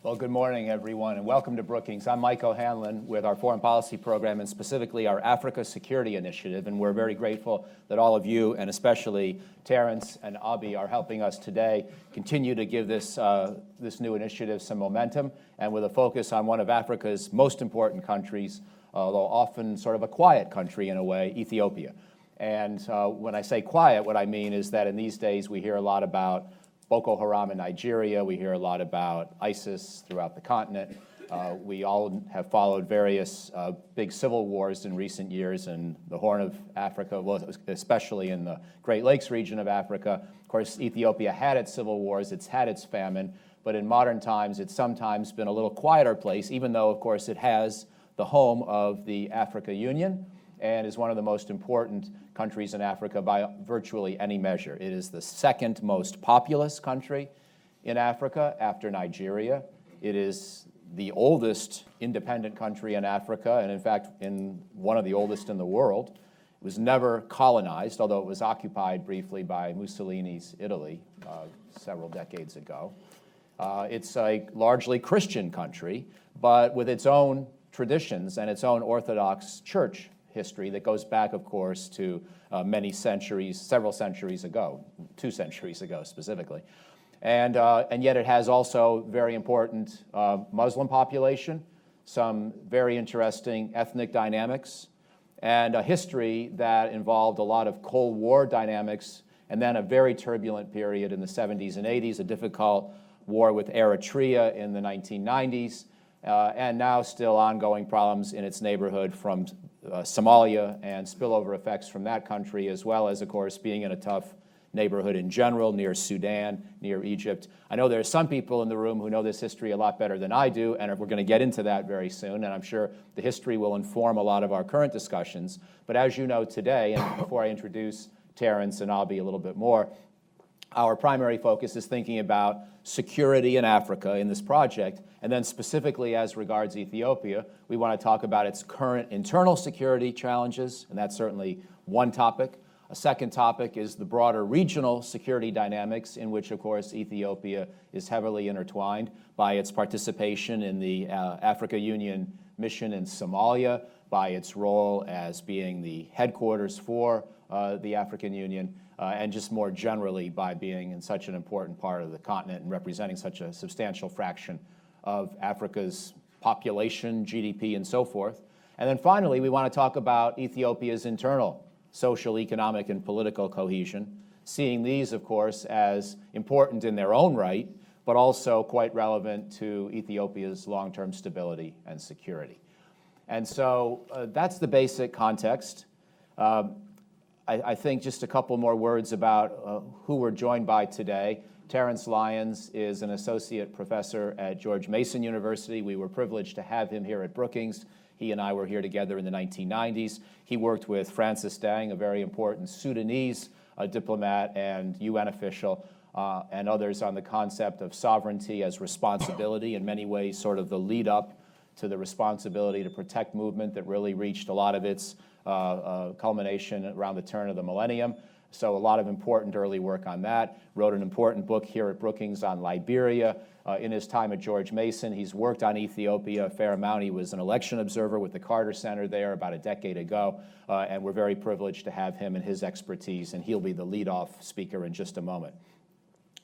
Well, good morning, everyone, and welcome to Brookings. I'm Mike O'Hanlon with our Foreign Policy Program and specifically our Africa Security Initiative, and we're very grateful that all of you, and especially Terence and Abi, are helping us today continue to give this new initiative some momentum, and with a focus on one of Africa's most important countries, although often sort of a quiet country in a way, Ethiopia. And when I say quiet, what I mean is that in these days we hear a lot about Boko Haram in Nigeria. We hear a lot about ISIS throughout the continent. We all have followed various big civil wars in recent years in the Horn of Africa, well, especially in the Great Lakes region of Africa. Of course, Ethiopia had its civil wars, it's had its famine, but in modern times it's sometimes been a little quieter place, even though, of course, it has the home of the Africa Union and is one of the most important countries in Africa by virtually any measure. It is the second most populous country in Africa after Nigeria. It is the oldest independent country in Africa, and in fact, one of the oldest in the world. It was never colonized, although it was occupied briefly by Mussolini's Italy several decades ago. It's a largely Christian country, but with its own traditions and its own Orthodox church history that goes back, of course, to many centuries, several centuries ago, 2 centuries ago specifically. And yet it has also very important Muslim population, some very interesting ethnic dynamics, and a history that involved a lot of Cold War dynamics, and then a very turbulent period in the 70s and 80s, a difficult war with Eritrea in the 1990s, and now still ongoing problems in its neighborhood from Somalia and spillover effects from that country, as well as, of course, being in a tough neighborhood in general, near Sudan, near Egypt. I know there are some people in the room who know this history a lot better than I do, and we're going to get into that very soon, and I'm sure the history will inform a lot of our current discussions. But as you know today, and before I introduce Terence and Abi a little bit more, our primary focus is thinking about security in Africa in this project, and then specifically as regards Ethiopia, we want to talk about its current internal security challenges, and that's certainly one topic. A second topic is the broader regional security dynamics, in which, of course, Ethiopia is heavily intertwined by its participation in the Africa Union mission in Somalia, by its role as being the headquarters for the African Union, and just more generally by being in such an important part of the continent and representing such a substantial fraction of Africa's population, GDP, and so forth. And then finally, we want to talk about Ethiopia's internal social, economic, and political cohesion, seeing these, of course, as important in their own right, but also quite relevant to Ethiopia's long-term stability and security. And so that's the basic context. I think just a couple more words about who we're joined by today. Terence Lyons is an associate professor at George Mason University. We were privileged to have him here at Brookings. He and I were here together in the 1990s. He worked with Francis Deng, a very important Sudanese diplomat and UN official, and others on the concept of sovereignty as responsibility, in many ways sort of the lead up to the responsibility to protect movement that really reached a lot of its culmination around the turn of the millennium. So a lot of important early work on that. Wrote an important book here at Brookings on Liberia. In his time at George Mason, he's worked on Ethiopia a fair amount. He was an election observer with the Carter Center there about a decade ago, and we're very privileged to have him and his expertise, and he'll be the lead-off speaker in just a moment.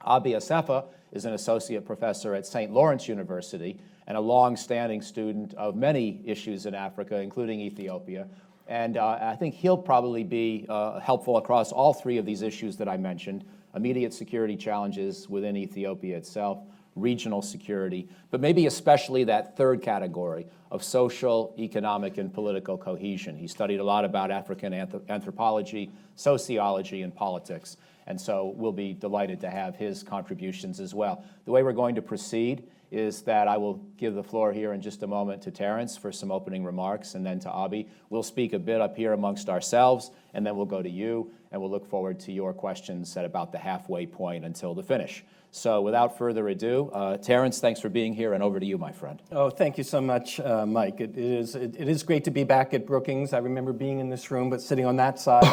Abi Asefa is an associate professor at St. Lawrence University and a long-standing student of many issues in Africa, including Ethiopia. And I think he'll probably be helpful across all 3 of these issues that I mentioned: immediate security challenges within Ethiopia itself, regional security, but maybe especially that third category of social, economic, and political cohesion. He studied a lot about African anthropology, sociology, and politics, and so we'll be delighted to have his contributions as well. The way we're going to proceed is that I will give the floor here in just a moment to Terence for some opening remarks, and then to Abi. We'll speak a bit up here amongst ourselves, and then we'll go to you, and we'll look forward to your questions at about the halfway point until the finish. So without further ado, Terence, thanks for being here, and over to you, my friend. Oh, thank you so much, Mike. It is great to be back at Brookings. I remember being in this room, but sitting on that side.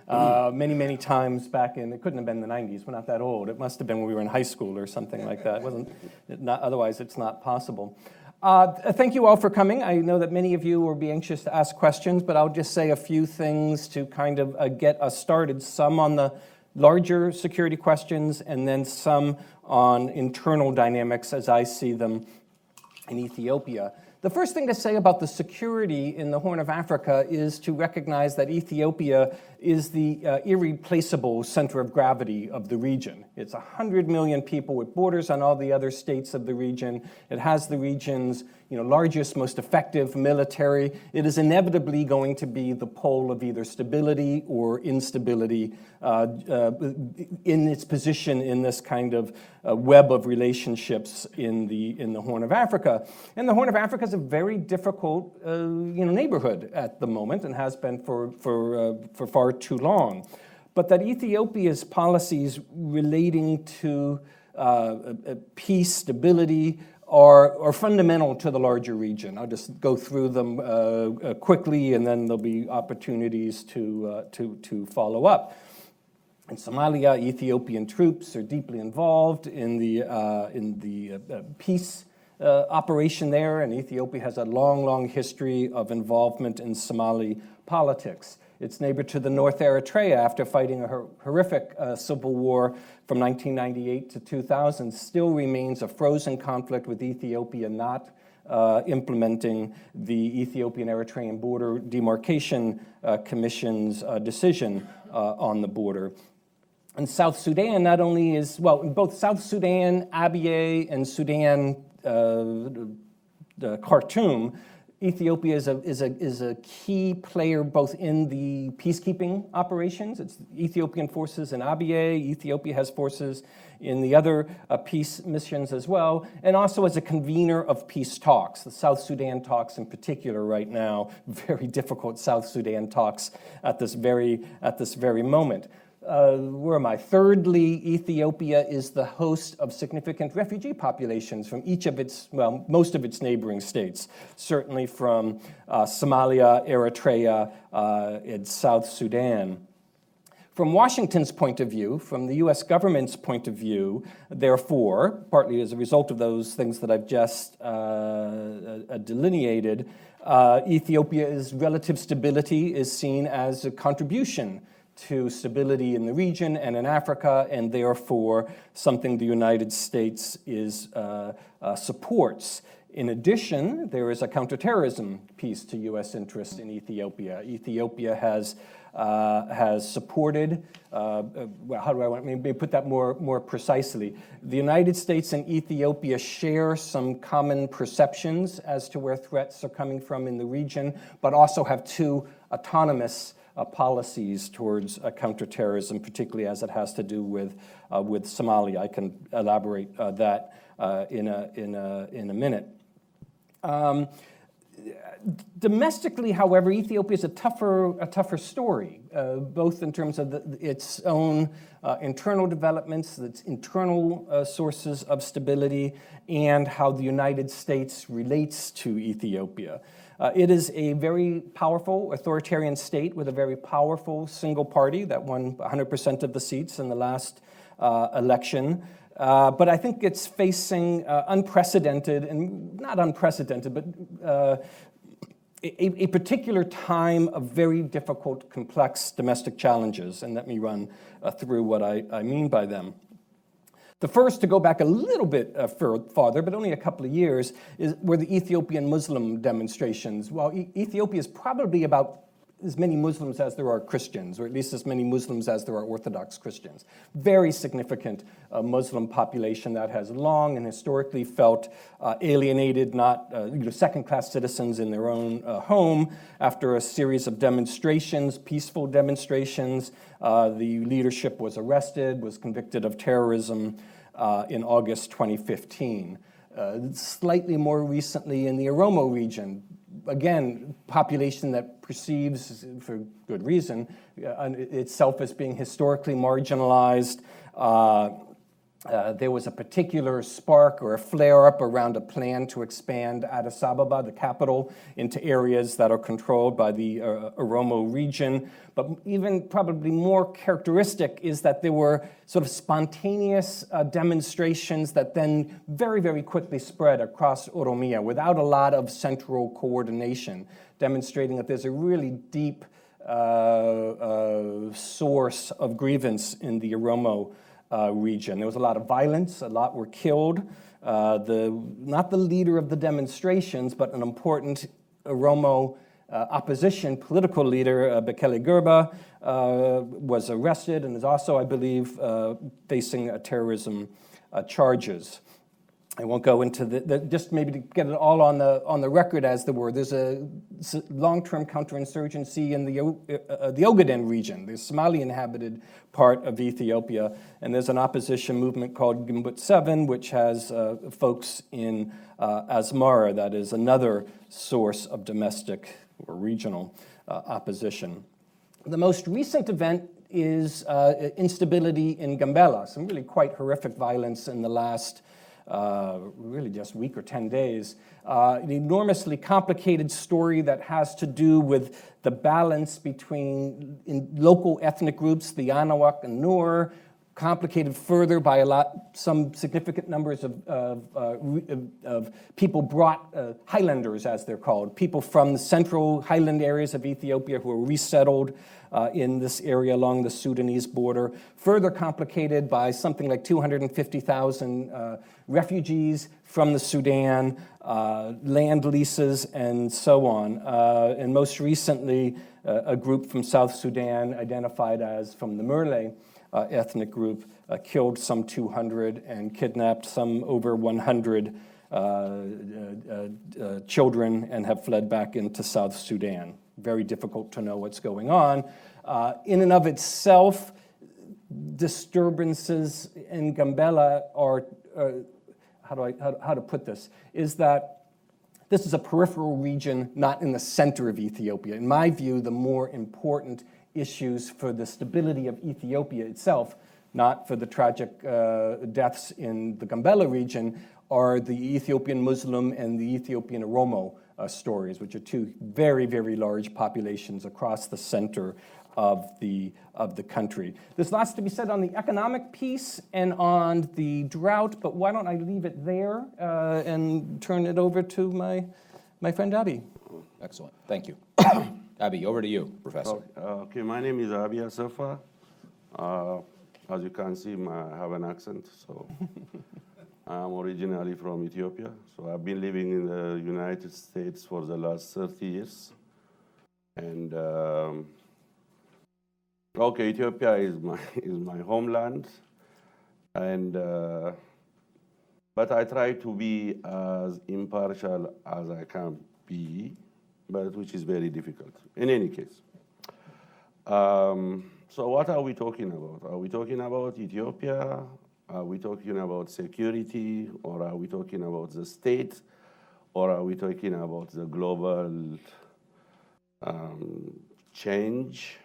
many times back in, it couldn't have been the 90s, we're not that old. It must have been when we were in high school or something like that. Otherwise, it's not possible. Thank you all for coming. I know that many of you will be anxious to ask questions, but I'll just say a few things to kind of get us started, some on the larger security questions and then some on internal dynamics as I see them in Ethiopia. The first thing to say about the security in the Horn of Africa is to recognize that Ethiopia is the irreplaceable center of gravity of the region. It's 100 million people with borders on all the other states of the region. It has the region's largest, most effective military. It is inevitably going to be the pole of either stability or instability in its position in this kind of web of relationships in the Horn of Africa. And the Horn of Africa is a very difficult neighborhood at the moment and has been for far too long. But that Ethiopia's policies relating to peace, stability, are fundamental to the larger region. I'll just go through them quickly, and then there'll be opportunities to follow up. In Somalia, Ethiopian troops are deeply involved in the peace operation there, and Ethiopia has a long history of involvement in Somali politics. Its neighbor to the north, Eritrea, after fighting a horrific civil war from 1998 to 2000, still remains a frozen conflict with Ethiopia not implementing the Ethiopian-Eritrean Border Demarcation Commission's decision on the border. And South Sudan not only is, in both South Sudan, Abyei, and Sudan, Khartoum, Ethiopia is a key player both in the peacekeeping operations. It's Ethiopian forces in Abyei. Ethiopia has forces in the other peace missions as well, and also as a convener of peace talks. The South Sudan talks in particular right now, very difficult South Sudan talks at this very moment. Where am I? Thirdly, Ethiopia is the host of significant refugee populations from each of its, most of its neighboring states, certainly from Somalia, Eritrea, and South Sudan. From Washington's point of view, from the U.S. government's point of view, therefore, partly as a result of those things that I've just delineated, Ethiopia's relative stability is seen as a contribution to stability in the region and in Africa, and therefore something the United States supports. In addition, there is a counterterrorism piece to U.S. interest in Ethiopia. Ethiopia has supported, how do I want maybe put that more precisely? The United States and Ethiopia share some common perceptions as to where threats are coming from in the region, but also have two autonomous policies towards counterterrorism, particularly as it has to do with Somalia. I can elaborate that in a minute. Domestically, however, Ethiopia is a tougher story, both in terms of its own internal developments, its internal sources of stability, and how the United States relates to Ethiopia. It is a very powerful authoritarian state with a very powerful single party that won 100% of the seats in the last election. But I think it's facing unprecedented, and not unprecedented, but a particular time of very difficult, complex domestic challenges. And let me run through what I mean by them. The first, to go back a little bit farther, but only a couple of years, were the Ethiopian Muslim demonstrations. Well, Ethiopia is probably about as many Muslims as there are Christians, or at least as many Muslims as there are Orthodox Christians. Very significant Muslim population that has long and historically felt alienated, not second-class citizens in their own home. After a series of demonstrations, peaceful demonstrations, the leadership was arrested, was convicted of terrorism in August 2015. Slightly more recently in the Oromo region, again, population that perceives, for good reason, itself as being historically marginalized, There was a particular spark or a flare-up around a plan to expand Addis Ababa, the capital, into areas that are controlled by the Oromo region. But even probably more characteristic is that there were sort of spontaneous demonstrations that then very, very quickly spread across Oromia without a lot of central coordination, demonstrating that there's a really deep source of grievance in the Oromo region. There was a lot of violence, a lot were killed. Not the leader of the demonstrations, but an important Oromo opposition political leader, Bekele Gerba, was arrested and is also, I believe, facing terrorism charges. I won't go into just maybe to get it all on the record, as there were. There's a long-term counterinsurgency in the Ogaden region, the Somali-inhabited part of Ethiopia, and there's an opposition movement called Gimbut 7, which has folks in Asmara. That is another source of domestic or regional opposition. The most recent event is instability in Gambela, some really quite horrific violence in the last really just week or 10 days. An enormously complicated story that has to do with the balance between local ethnic groups, the Anuak and Nur, complicated further by some significant numbers of people brought, highlanders as they're called, people from the central highland areas of Ethiopia who were resettled in this area along the Sudanese border, further complicated by something like 250,000 refugees from the Sudan, land leases, and so on. And most recently, a group from South Sudan identified as from the Murle ethnic group killed some 200 and kidnapped some over 100 children and have fled back into South Sudan. Very difficult to know what's going on. In and of itself, disturbances in Gambela are, how to put this, is that this is a peripheral region, not in the center of Ethiopia. In my view, the more important issues for the stability of Ethiopia itself, not for the tragic deaths in the Gambela region, are the Ethiopian Muslim and the Ethiopian Oromo stories, which are two very, very large populations across the center of the country. There's lots to be said on the economic piece and on the drought, but why don't I leave it there and turn it over to my friend Abi. Excellent. Thank you. Abi, over to you, Professor. Okay, my name is Abi Asafa. As you can see, I have an accent, so I'm originally from Ethiopia. So I've been living in the United States for the last 30 years. And okay, Ethiopia is my homeland, and but I try to be as impartial as I can be, but which is very difficult. In any case, so what are we talking about? Are we talking about Ethiopia? Are we talking about security, or are we talking about the state, or are we talking about the global change?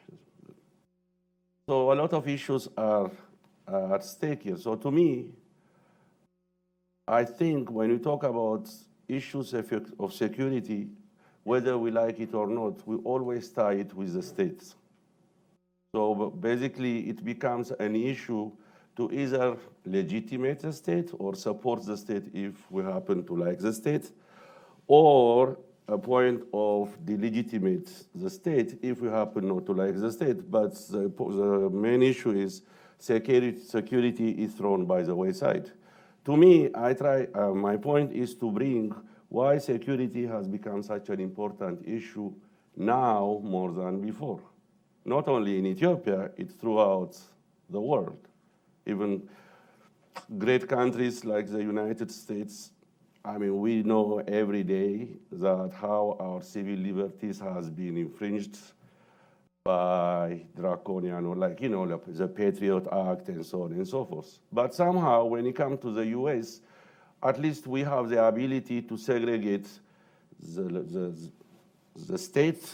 So a lot of issues are at stake here. So to me, I think when we talk about issues of security, whether we like it or not, we always tie it with the states. So basically, it becomes an issue to either legitimate the state or support the state if we happen to like the state, or a point of delegitimate the state if we happen not to like the state. But the main issue is security is thrown by the wayside. To me, my point is to bring why security has become such an important issue now more than before. Not only in Ethiopia, it's throughout the world. Even great countries like the United States, I mean, we know every day that how our civil liberties has been infringed by draconian, or like, the Patriot Act and so on and so forth. But somehow, when it comes to the US, at least we have the ability to segregate the state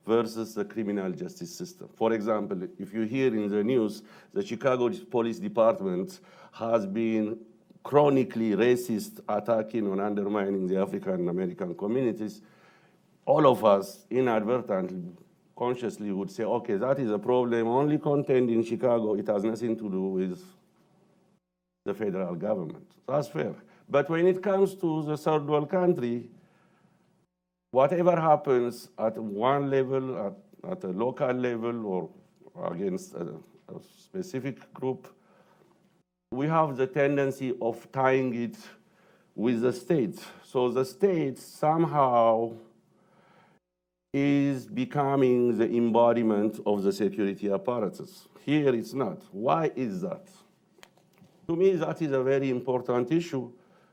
versus the criminal justice system. For example, if you hear in the news, the Chicago Police Department has been chronically racist, attacking and undermining the African American communities, all of us inadvertently, consciously would say, okay, that is a problem only contained in Chicago. It has nothing to do with the federal government. That's fair. But when it comes to the third world country, whatever happens at one level, at a local level, or against a specific group, we have the tendency of tying it with the state. So the state somehow is becoming the embodiment of the security apparatus. Here it's not. Why is that? To me, that is a very important issue,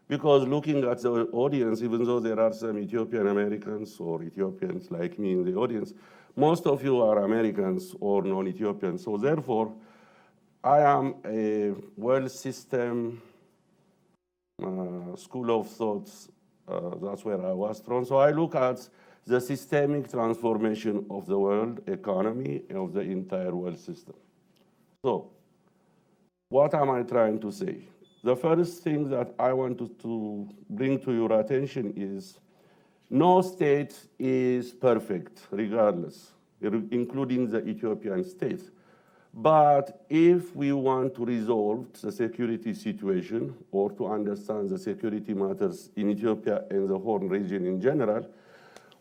because looking at the audience, even though there are some Ethiopian Americans or Ethiopians like me in the audience, most of you are Americans or non-Ethiopians. So therefore, I am a well-system school of thoughts. That's where I was from. So I look at the systemic transformation of the world economy, of the entire world system. So what am I trying to say? The first thing that I want to bring to your attention is no state is perfect, regardless, including the Ethiopian state. But if we want to resolve the security situation or to understand the security matters in Ethiopia and the Horn region in general,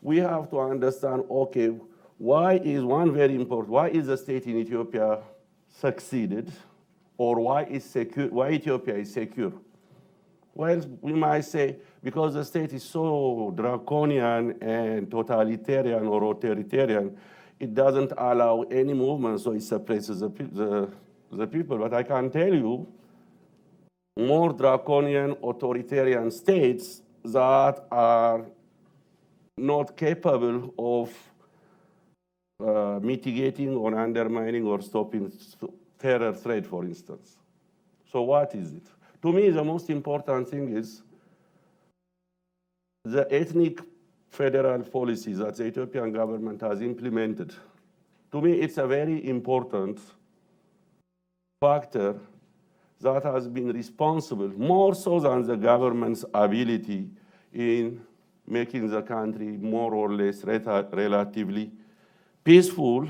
we have to understand, okay, why is the state in Ethiopia succeeded, or why Ethiopia is secure? Well, we might say, because the state is so draconian and totalitarian or authoritarian, it doesn't allow any movement, so it suppresses the people. But I can tell you, more draconian authoritarian states that are not capable of mitigating or undermining or stopping terror threat, for instance. So what is it? To me, the most important thing is the ethnic federal policies that the Ethiopian government has implemented. To me, it's a very important factor that has been responsible, more so than the government's ability in making the country more or less relatively peaceful,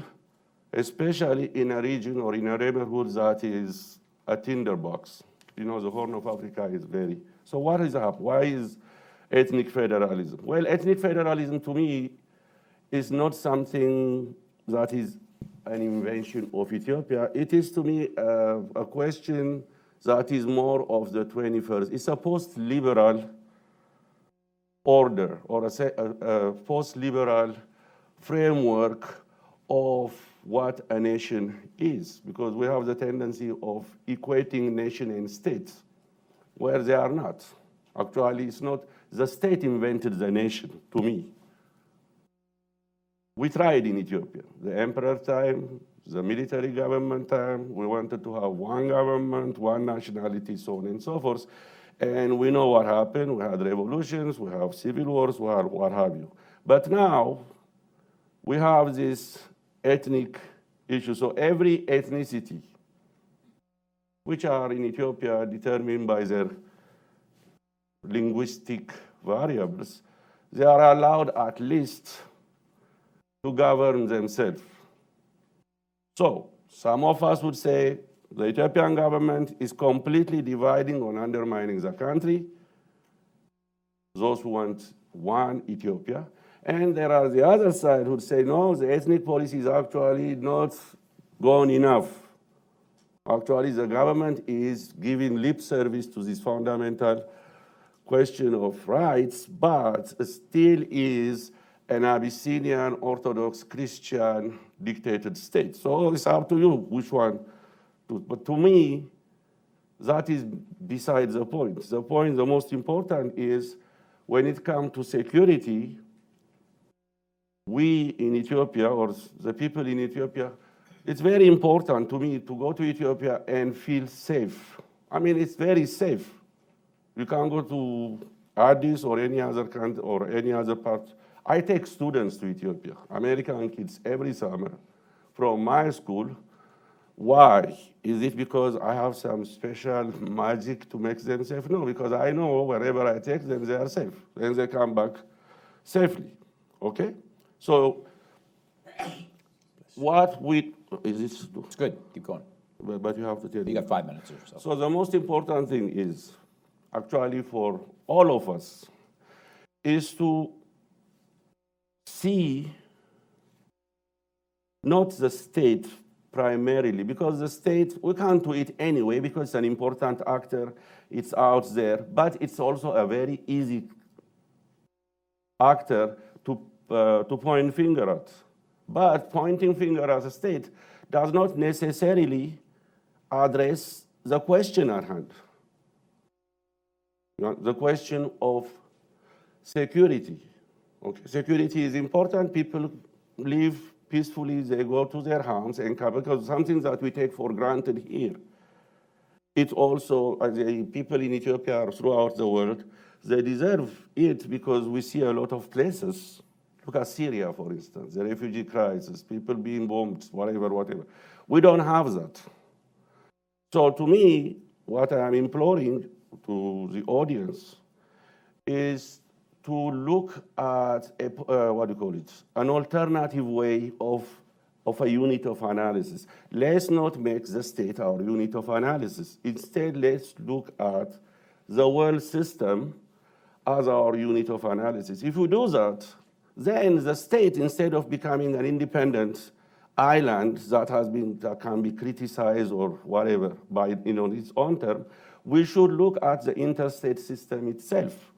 especially in a region or in a neighborhood that is a tinderbox. You know, the Horn of Africa is very... So what is up? Why is ethnic federalism? Well, ethnic federalism to me is not something that is an invention of Ethiopia. It is to me a question that is more of the 21st. It's a post-liberal order or a post-liberal framework of what a nation is, because we have the tendency of equating nation and state where they are not. Actually, it's not the state invented the nation, to me. We tried in Ethiopia, the emperor time, the military government time. We wanted to have one government, one nationality, so on and so forth. And we know what happened. We had revolutions, we have civil wars, what have you. But now we have this ethnic issue. So every ethnicity, which are in Ethiopia determined by their linguistic variables, they are allowed at least to govern themselves. So some of us would say the Ethiopian government is completely dividing and undermining the country, those who want one Ethiopia. And there are the other side who say, no, the ethnic policy is actually not gone enough. Actually, the government is giving lip service to this fundamental question of rights, but still is an Abyssinian Orthodox Christian dictated state. So it's up to you which one. But to me, that is beside the point. The point, the most important is when it comes to security, we in Ethiopia, or the people in Ethiopia, it's very important to me to go to Ethiopia and feel safe. I mean, it's very safe. You can go to Addis or any other country or any other part I take students to Ethiopia, American kids, every summer from my school. Why? Is it because I have some special magic to make them safe? No, because I know wherever I take them, they are safe. Then they come back safely, okay? So what we, is this? It's good. Keep going. But you have to tell me. You got 5 minutes or so. So the most important thing is, actually for all of us, is to see not the state primarily, because the state, we can't do it anyway because it's an important actor, it's out there, but it's also a very easy actor to point finger at. But pointing finger at the state does not necessarily address the question at hand. The question of security. Okay. Security is important. People live peacefully, they go to their homes and come, because something that we take for granted here. It also, the people in Ethiopia or throughout the world, they deserve it because we see a lot of places. Look at Syria, for instance, the refugee crisis, people being bombed, whatever. We don't have that. So to me, what I am imploring to the audience is to look at an alternative way of a unit of analysis. Let's not make the state our unit of analysis. Instead, let's look at the world system as our unit of analysis. If we do that, then the state, instead of becoming an independent island that can be criticized or whatever by its own term, we should look at the interstate system itself.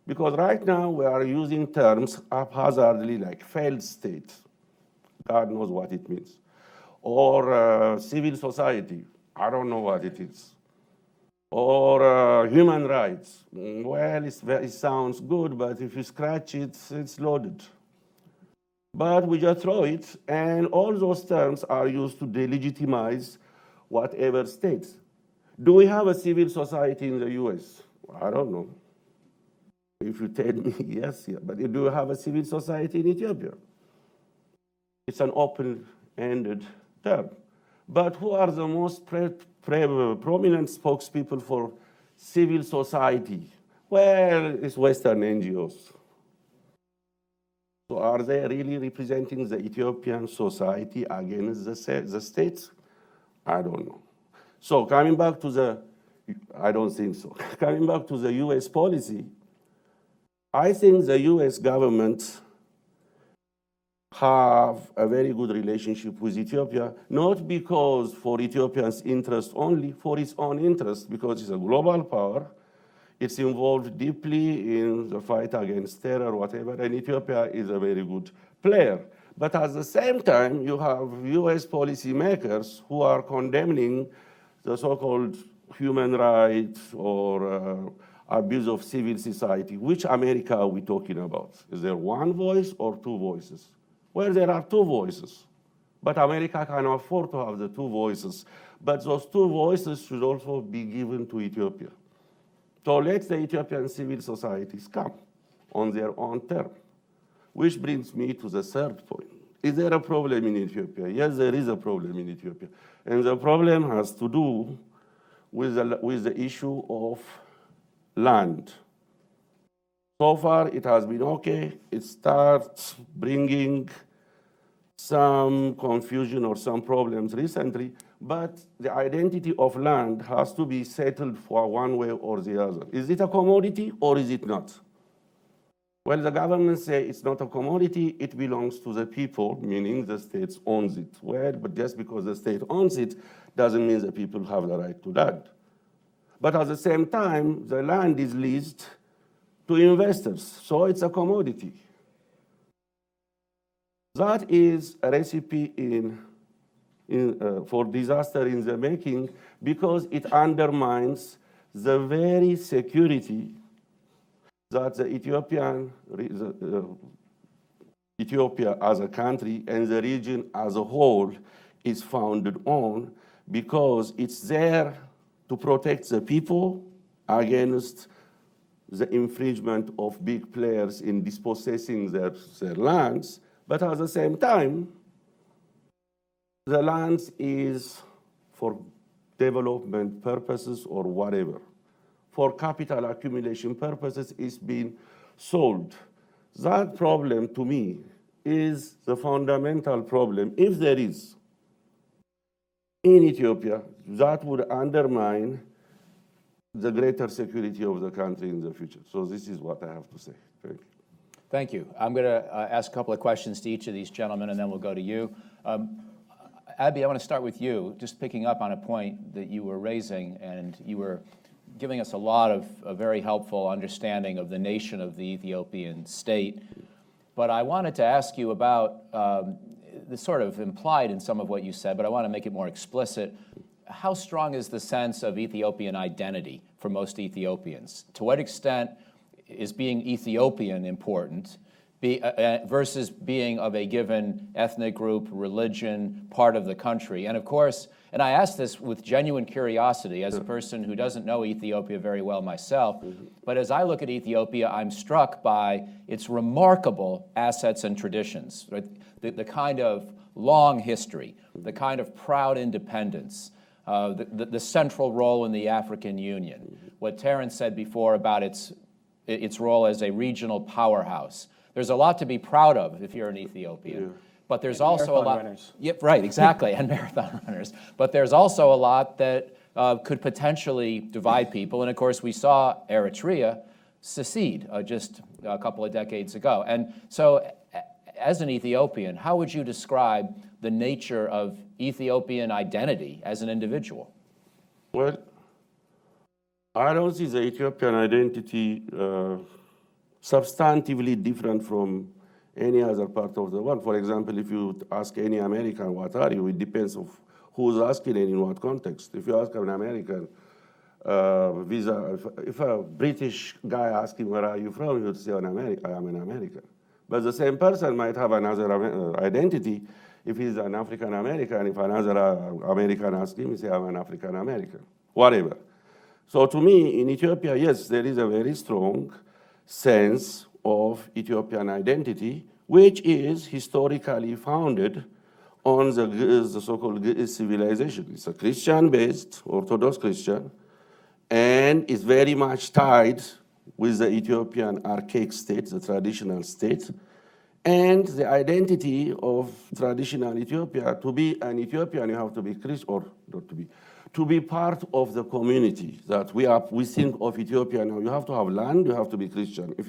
Because right now we are using terms haphazardly like failed state. God knows what it means. Or civil society. I don't know what it is. Or human rights. Well, it sounds good, but if you scratch it, it's loaded. But we just throw it, and all those terms are used to delegitimize whatever state. Do we have a civil society in the US? I don't know. If you tell me yes, yeah. But do you have a civil society in Ethiopia? It's an open-ended term. But who are the most prominent spokespeople for civil society? Well, it's Western NGOs. So are they really representing the Ethiopian society against the states? I don't know. So coming back to I don't think so. Coming back to the US policy, I think the US government have a very good relationship with Ethiopia, not because for Ethiopians' interest only, for its own interest, because it's a global power. It's involved deeply in the fight against terror, whatever, and Ethiopia is a very good player. But at the same time, you have US policymakers who are condemning the so-called human rights or abuse of civil society. Which America are we talking about? Is there one voice or two voices? Well, there are two voices. But America can afford to have the two voices. But those two voices should also be given to Ethiopia. So let the Ethiopian civil societies come on their own term. Which brings me to the third point. Is there a problem in Ethiopia? Yes, there is a problem in Ethiopia. And the problem has to do with the issue of land. So far, it has been okay. It starts bringing some confusion or some problems recently, but the identity of land has to be settled for one way or the other. Is it a commodity or is it not? Well, the government say it's not a commodity, it belongs to the people, meaning the state owns it. Well, but just because the state owns it doesn't mean the people have the right to land. But at the same time, the land is leased to investors, so it's a commodity. That is a recipe for disaster in the making because it undermines the very security that the Ethiopia as a country and the region as a whole is founded on, because it's there to protect the people against the infringement of big players in dispossessing their lands, but at the same time, the land is for development purposes or whatever. For capital accumulation purposes, it's being sold. That problem, to me, is the fundamental problem, if there is, in Ethiopia, that would undermine the greater security of the country in the future. So this is what I have to say. Thank you. Thank you. I'm going to ask a couple of questions to each of these gentlemen, and then we'll go to you. Abby, I want to start with you, just picking up on a point that you were raising, and you were giving us a lot of a very helpful understanding of the nation of the Ethiopian state. But I wanted to ask you about, this sort of implied in some of what you said, but I want to make it more explicit. How strong is the sense of Ethiopian identity for most Ethiopians? To what extent is being Ethiopian important versus being of a given ethnic group, religion, part of the country? And of course, and I ask this with genuine curiosity as a person who doesn't know Ethiopia very well myself, but as I look at Ethiopia, I'm struck by its remarkable assets and traditions, right? The kind of long history, the kind of proud independence, the central role in the African Union, what Terence said before about its role as a regional powerhouse. There's a lot to be proud of if you're an Ethiopian, but there's also a lot. Runners. Yep, right, exactly, and marathon runners. But there's also a lot that could potentially divide people. And of course, we saw Eritrea secede just a couple of decades ago. And so, as an Ethiopian, how would you describe the nature of Ethiopian identity as an individual? Well, I don't see the Ethiopian identity substantively different from any other part of the world. For example, if you ask any American, what are you? It depends on who's asking and in what context. If you ask an American, if a British guy asks him, where are you from? He would say, I am an American. But the same person might have another identity if he's an African American. If another American asks him, he say, I'm an African American, whatever. So to me, in Ethiopia, yes, there is a very strong sense of Ethiopian identity, which is historically founded on the so-called civilization. It's a Christian-based, Orthodox Christian, and is very much tied with the Ethiopian archaic state, the traditional state, and the identity of traditional Ethiopia. To be an Ethiopian, you have to be Christian, or not to be, to be part of the community that we think of Ethiopia now. You have to have land, you have to be Christian. If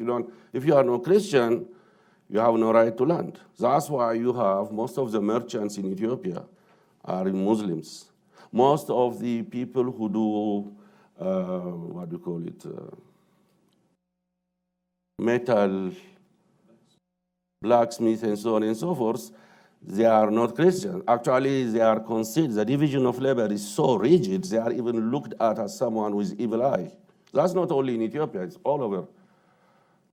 you are no Christian, you have no right to land. That's why you have most of the merchants in Ethiopia are Muslims. Most of the people who do, what do you call it, metal, blacksmith, and so on and so forth, they are not Christian. Actually, they are considered, the division of labor is so rigid, they are even looked at as someone with evil eye. That's not only in Ethiopia, it's all over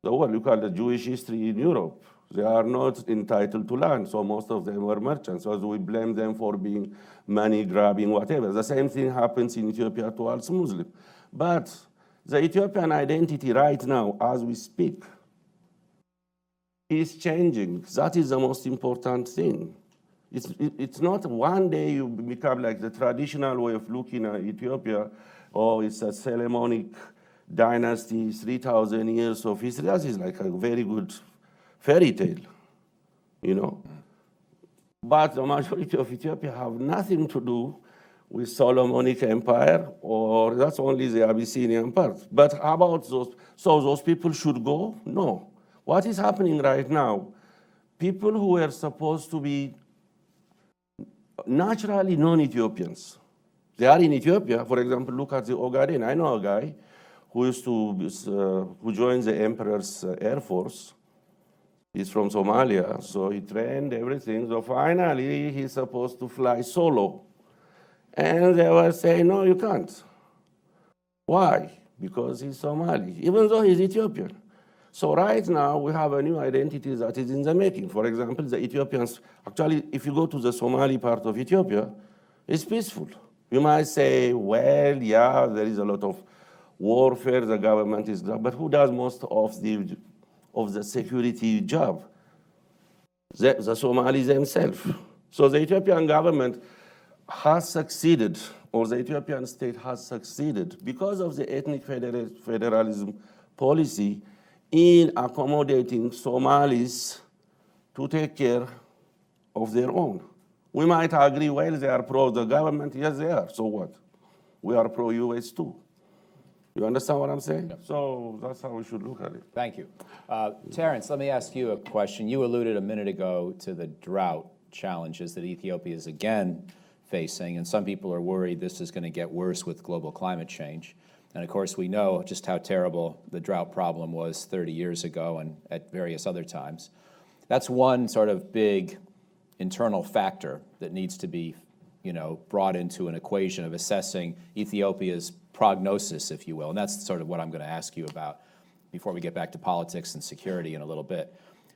the world. Look at the Jewish history in Europe. They are not entitled to land, so most of them were merchants. So we blame them for being money grabbing, whatever. The same thing happens in Ethiopia towards Muslims. But the Ethiopian identity right now, as we speak, is changing. That is the most important thing. It's not one day you become like the traditional way of looking at Ethiopia, or it's a Solomonic dynasty, 3,000 years of history. That is like a very good fairy tale, you know. But the majority of Ethiopia have nothing to do with Solomonic Empire, or that's only the Abyssinian part. But how about those? So those people should go? No. What is happening right now? People who were supposed to be naturally non-Ethiopians, they are in Ethiopia. For example, look at the Ogaden. I know a guy who who joined the emperor's air force. He's from Somalia, so he trained everything. So finally, he's supposed to fly solo. And they were saying, no, you can't. Why? Because he's Somali, even though he's Ethiopian. So right now, we have a new identity that is in the making. For example, the Ethiopians, actually, if you go to the Somali part of Ethiopia, it's peaceful. You might say, well, yeah, there is a lot of warfare, the government is, but who does most of the security job? The Somalis themselves. So the Ethiopian government has succeeded, or the Ethiopian state has succeeded because of the ethnic federalism policy in accommodating Somalis to take care of their own. We might agree, well, they are pro the government. Yes, they are. So what? We are pro-US too. You understand what I'm saying? Yep. So that's how we should look at it. Thank you. Terence, let me ask you a question. You alluded a minute ago to the drought challenges that Ethiopia is again facing, and some people are worried this is going to get worse with global climate change. And of course, we know just how terrible the drought problem was 30 years ago and at various other times. That's one sort of big internal factor that needs to be, brought into an equation of assessing Ethiopia's prognosis, if you will. And that's sort of what I'm going to ask you about before we get back to politics and security in a little bit.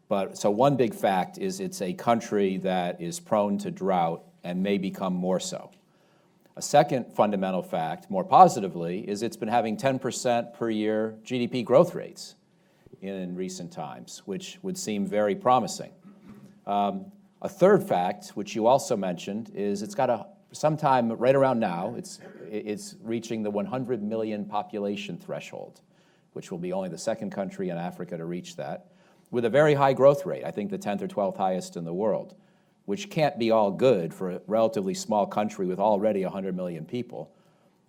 But so one big fact is it's a country that is prone to drought and may become more so. A second fundamental fact, more positively, is it's been having 10% per year GDP growth rates in recent times, which would seem very promising. A third fact, which you also mentioned, is it's got sometime right around now, it's reaching the 100 million population threshold, which will be only the second country in Africa to reach that, with a very high growth rate, I think the 10th or 12th highest in the world, which can't be all good for a relatively small country with already 100 million people.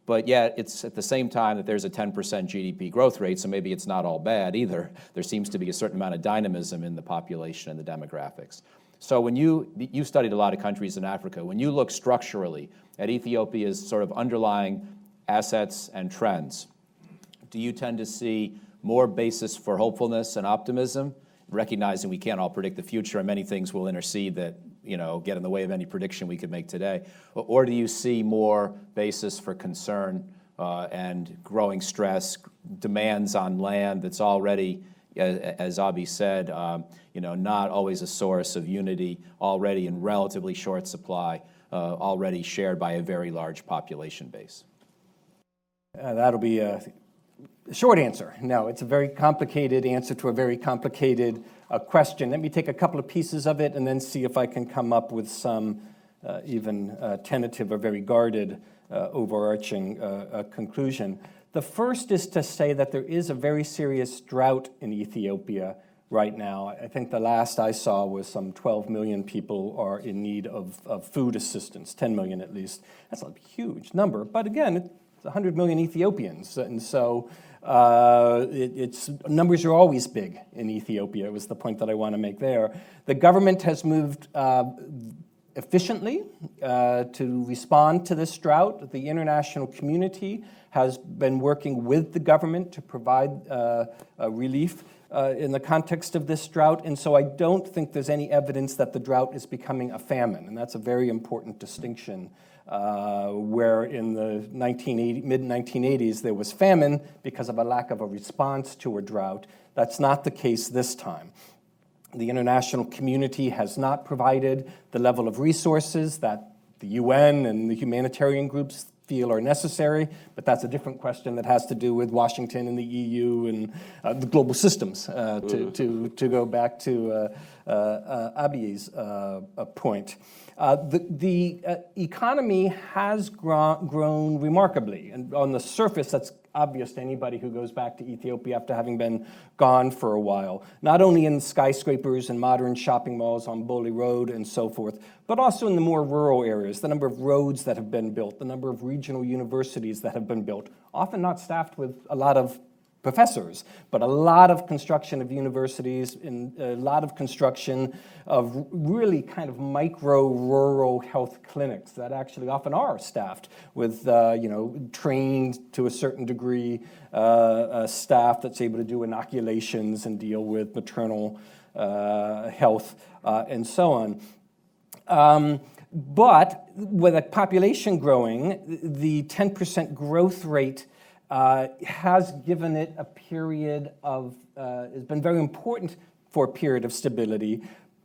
But yet, it's at the same time that there's a 10% GDP growth rate, so maybe it's not all bad either. There seems to be a certain amount of dynamism in the population and the demographics. So when you studied a lot of countries in Africa, when you look structurally at Ethiopia's sort of underlying assets and trends, do you tend to see more basis for hopefulness and optimism, recognizing we can't all predict the future and many things will intercede that get in the way of any prediction we could make today? Or do you see more basis for concern and growing stress, demands on land that's already, as Abi said, not always a source of unity, already in relatively short supply, already shared by a very large population base? That'll be a short answer. No, it's a very complicated answer to a very complicated question. Let me take a couple of pieces of it and then see if I can come up with some even tentative or very guarded overarching conclusion. The first is to say that there is a very serious drought in Ethiopia right now. I think the last I saw was some 12 million people are in need of food assistance, 10 million at least. That's a huge number, but again, it's 100 million Ethiopians, and so numbers are always big in Ethiopia, was the point that I want to make there. The government has moved efficiently to respond to this drought. The international community has been working with the government to provide relief in the context of this drought, and so I don't think there's any evidence that the drought is becoming a famine, and that's a very important distinction. Where in the mid-1980s there was famine because of a lack of a response to a drought. That's not the case this time. The international community has not provided the level of resources that the UN and the humanitarian groups feel are necessary, but that's a different question that has to do with Washington and the EU and the global systems, to go back to Abi's point. The economy has grown remarkably, and on the surface that's obvious to anybody who goes back to Ethiopia after having been gone for a while, not only in skyscrapers and modern shopping malls on Boli Road and so forth, but also in the more rural areas, the number of roads that have been built, the number of regional universities that have been built, often not staffed with a lot of professors, but a lot of construction of universities and a lot of construction of really kind of micro-rural health clinics that actually often are staffed with, trained to a certain degree staff that's able to do inoculations and deal with maternal health and so on. But with a population growing, the 10% growth rate has given it a period of, has been very important for a period of stability.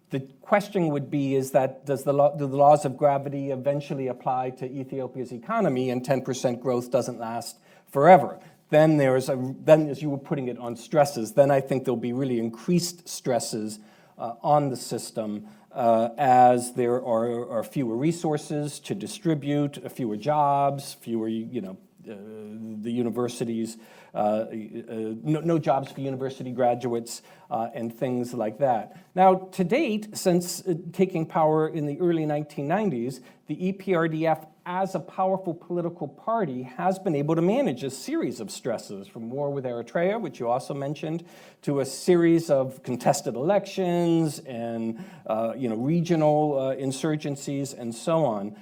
The question would be is that do the laws of gravity eventually apply to Ethiopia's economy, and 10% growth doesn't last forever? then then as you were putting it on stresses, then I think there'll be really increased stresses on the system as there are fewer resources to distribute, fewer jobs, fewer, the universities, no jobs for university graduates, and things like that. Now, to date, since taking power in the early 1990s, the EPRDF, as a powerful political party, has been able to manage a series of stresses, from war with Eritrea, which you also mentioned, to a series of contested elections and regional insurgencies and so on.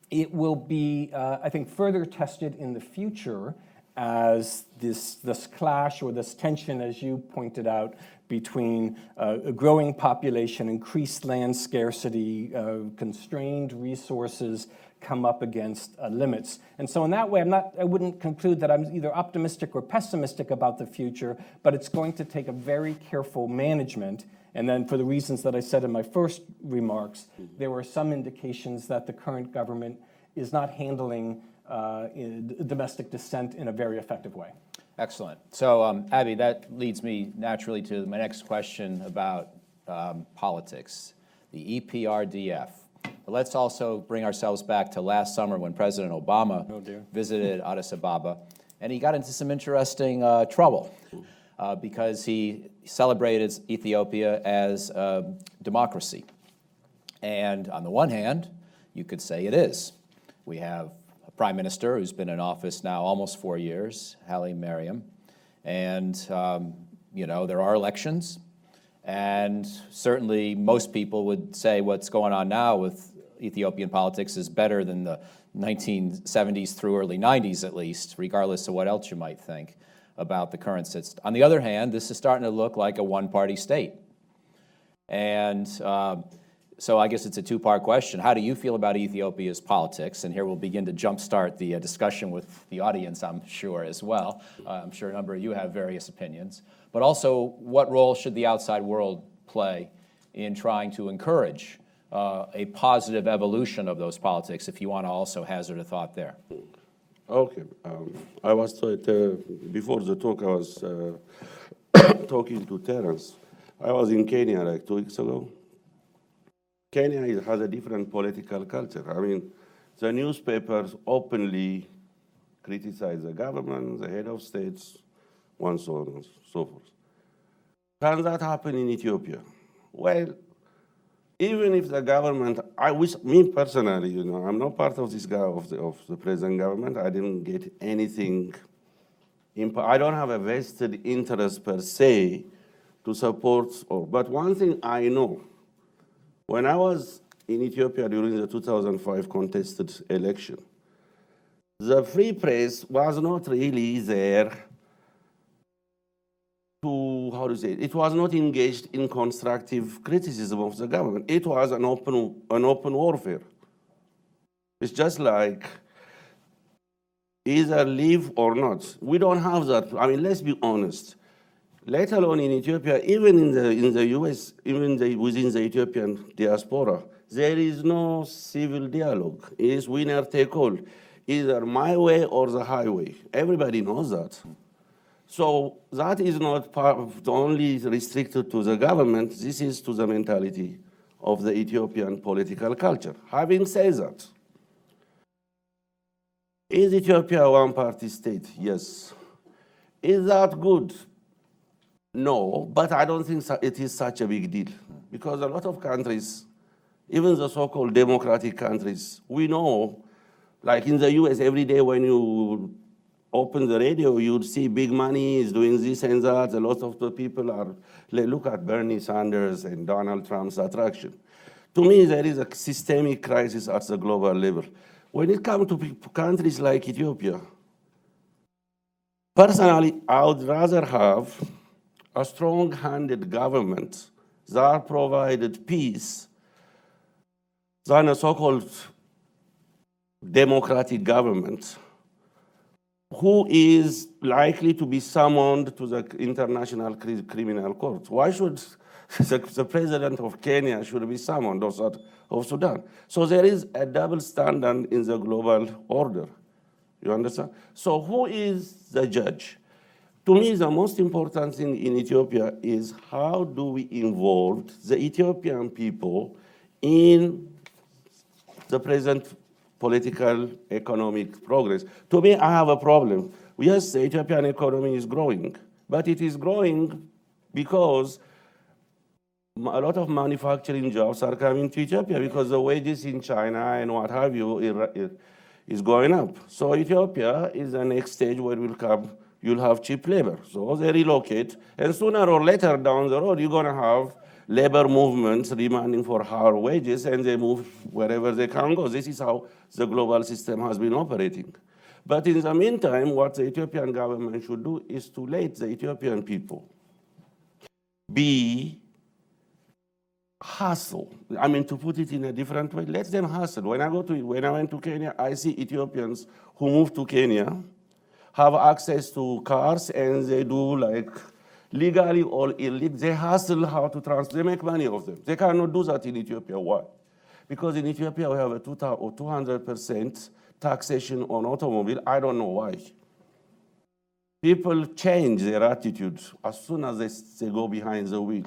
It will be, I think, further tested in the future as this clash or this tension, as you pointed out, between a growing population, increased land scarcity, constrained resources come up against limits. And so in that way, I wouldn't conclude that I'm either optimistic or pessimistic about the future, but it's going to take a very careful management. And then for the reasons that I said in my first remarks, there were some indications that the current government is not handling domestic dissent in a very effective way. Excellent. So, Abby, that leads me naturally to my next question about politics, the EPRDF. But let's also bring ourselves back to last summer when President Obama visited Addis Ababa, and he got into some interesting trouble because he celebrated Ethiopia as a democracy. And on the one hand, you could say it is. We have a prime minister who's been in office now almost 4 years, Haile Mariam, and there are elections, and certainly most people would say what's going on now with Ethiopian politics is better than the 1970s through early 90s at least, regardless of what else you might think about the current system. On the other hand, this is starting to look like a one-party state. And so I guess it's a two-part question. How do you feel about Ethiopia's politics? And here we'll begin to jumpstart the discussion with the audience, I'm sure, as well. I'm sure a number of you have various opinions. But also, what role should the outside world play in trying to encourage a positive evolution of those politics, if you want to also hazard a thought there? Okay. I was before the talk, I was talking to Terence. I was in Kenya like 2 weeks ago. Kenya has a different political culture. I mean, the newspapers openly criticize the government, the head of states, and so on and so forth. Can that happen in Ethiopia? Well, even if the government, me personally, I'm not part of this of the present government. I didn't get anything. I don't have a vested interest per se to support. But one thing I know, when I was in Ethiopia during the 2005 contested election, the free press was not really there to, it was not engaged in constructive criticism of the government. It was an open warfare. It's just like either leave or not. We don't have that. I mean, let's be honest. Let alone in Ethiopia, even in the US, even within the Ethiopian diaspora, there is no civil dialogue. It is winner take all, either my way or the highway. Everybody knows that. So that is not only restricted to the government. This is to the mentality of the Ethiopian political culture. Having said that, is Ethiopia a one-party state? Yes. Is that good? No, but I don't think it is such a big deal, because a lot of countries, even the so-called democratic countries, we know, like in the US, every day when you open the radio, you'd see big money is doing this and that. A lot of the people look at Bernie Sanders and Donald Trump's attraction. To me, there is a systemic crisis at the global level. When it comes to countries like Ethiopia, personally, I would rather have a strong-handed government that provided peace than a so-called democratic government who is likely to be summoned to the International Criminal Court. Why should the president of Kenya should be summoned, or of Sudan? So there is a double standard in the global order. You understand? So who is the judge? To me, the most important thing in Ethiopia is how do we involve the Ethiopian people in the present political, economic progress. To me, I have a problem. Yes, the Ethiopian economy is growing, but it is growing because a lot of manufacturing jobs are coming to Ethiopia because the wages in China and what have you is going up. So Ethiopia is the next stage where you'll have cheap labor. So they relocate, and sooner or later down the road, you're gonna have labor movements demanding for higher wages, and they move wherever they can go. This is how the global system has been operating. But in the meantime, what the Ethiopian government should do is to let the Ethiopian people be hustle. I mean, to put it in a different way, let them hustle. When I went to Kenya, I see Ethiopians who move to Kenya, have access to cars, and they do like legally or illegally, they hustle how to they make money off them. They cannot do that in Ethiopia. Why? Because in Ethiopia we have a 200% taxation on automobile. I don't know why. People change their attitude as soon as they go behind the wheel.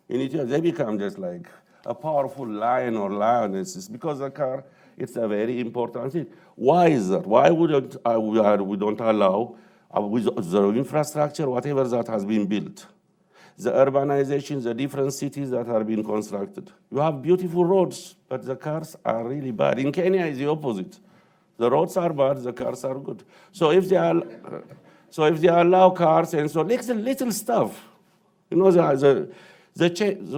In Ethiopia, they become just like a powerful lion or lioness. It's because the car, it's a very important thing. Why is that? Why wouldn't we don't allow with the infrastructure, whatever that has been built, the urbanization, the different cities that are being constructed. You have beautiful roads, but the cars are really bad. In Kenya, it's the opposite. The roads are bad, the cars are good. So if they allow cars and so little stuff, you know,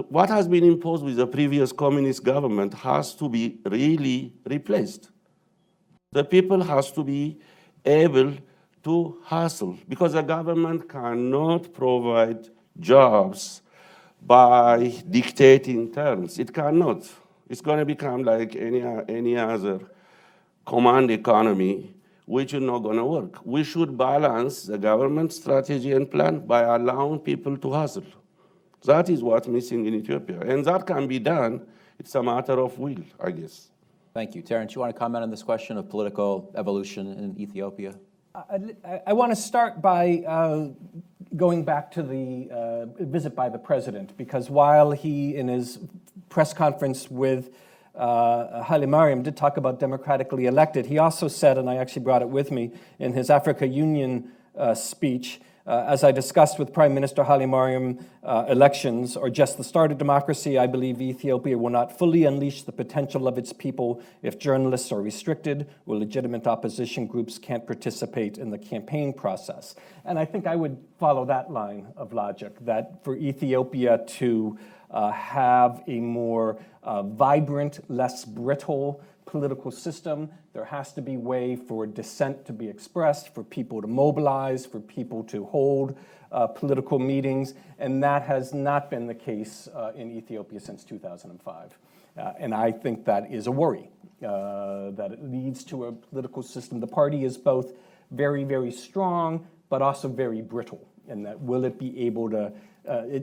what has been imposed with the previous communist government has to be really replaced. The people has to be able to hustle because the government cannot provide jobs by dictating terms. It cannot. It's going to become like any other command economy, which is not going to work. We should balance the government strategy and plan by allowing people to hustle. That is what's missing in Ethiopia. And that can be done. It's a matter of will, I guess. Thank you. Terence, you want to comment on this question of political evolution in Ethiopia? I want to start by going back to the visit by the president, because while he, in his press conference with Haile Mariam, did talk about democratically elected, he also said, and I actually brought it with me, in his Africa Union speech, as I discussed with Prime Minister Haile Mariam, elections are just the start of democracy. I believe Ethiopia will not fully unleash the potential of its people if journalists are restricted or legitimate opposition groups can't participate in the campaign process. And I think I would follow that line of logic, that for Ethiopia to have a more vibrant, less brittle political system, there has to be a way for dissent to be expressed, for people to mobilize, for people to hold political meetings, and that has not been the case in Ethiopia since 2005. And I think that is a worry, that it leads to a political system. The party is both very, very strong, but also very brittle, and that will it be able to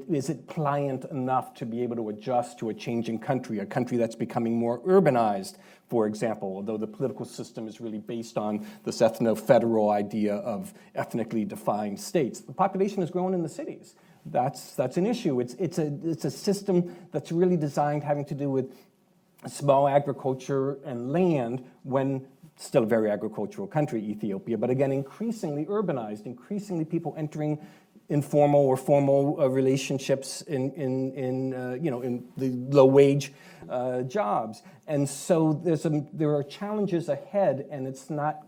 is it pliant enough to be able to adjust to a changing country, a country that's becoming more urbanized, for example, although the political system is really based on this ethno-federal idea of ethnically defined states. The population has grown in the cities. That's an issue. It's a system that's really designed having to do with small agriculture and land, when still a very agricultural country, Ethiopia, but again, increasingly urbanized, increasingly people entering informal or formal relationships in the low-wage jobs, and so there are challenges ahead, and it's not.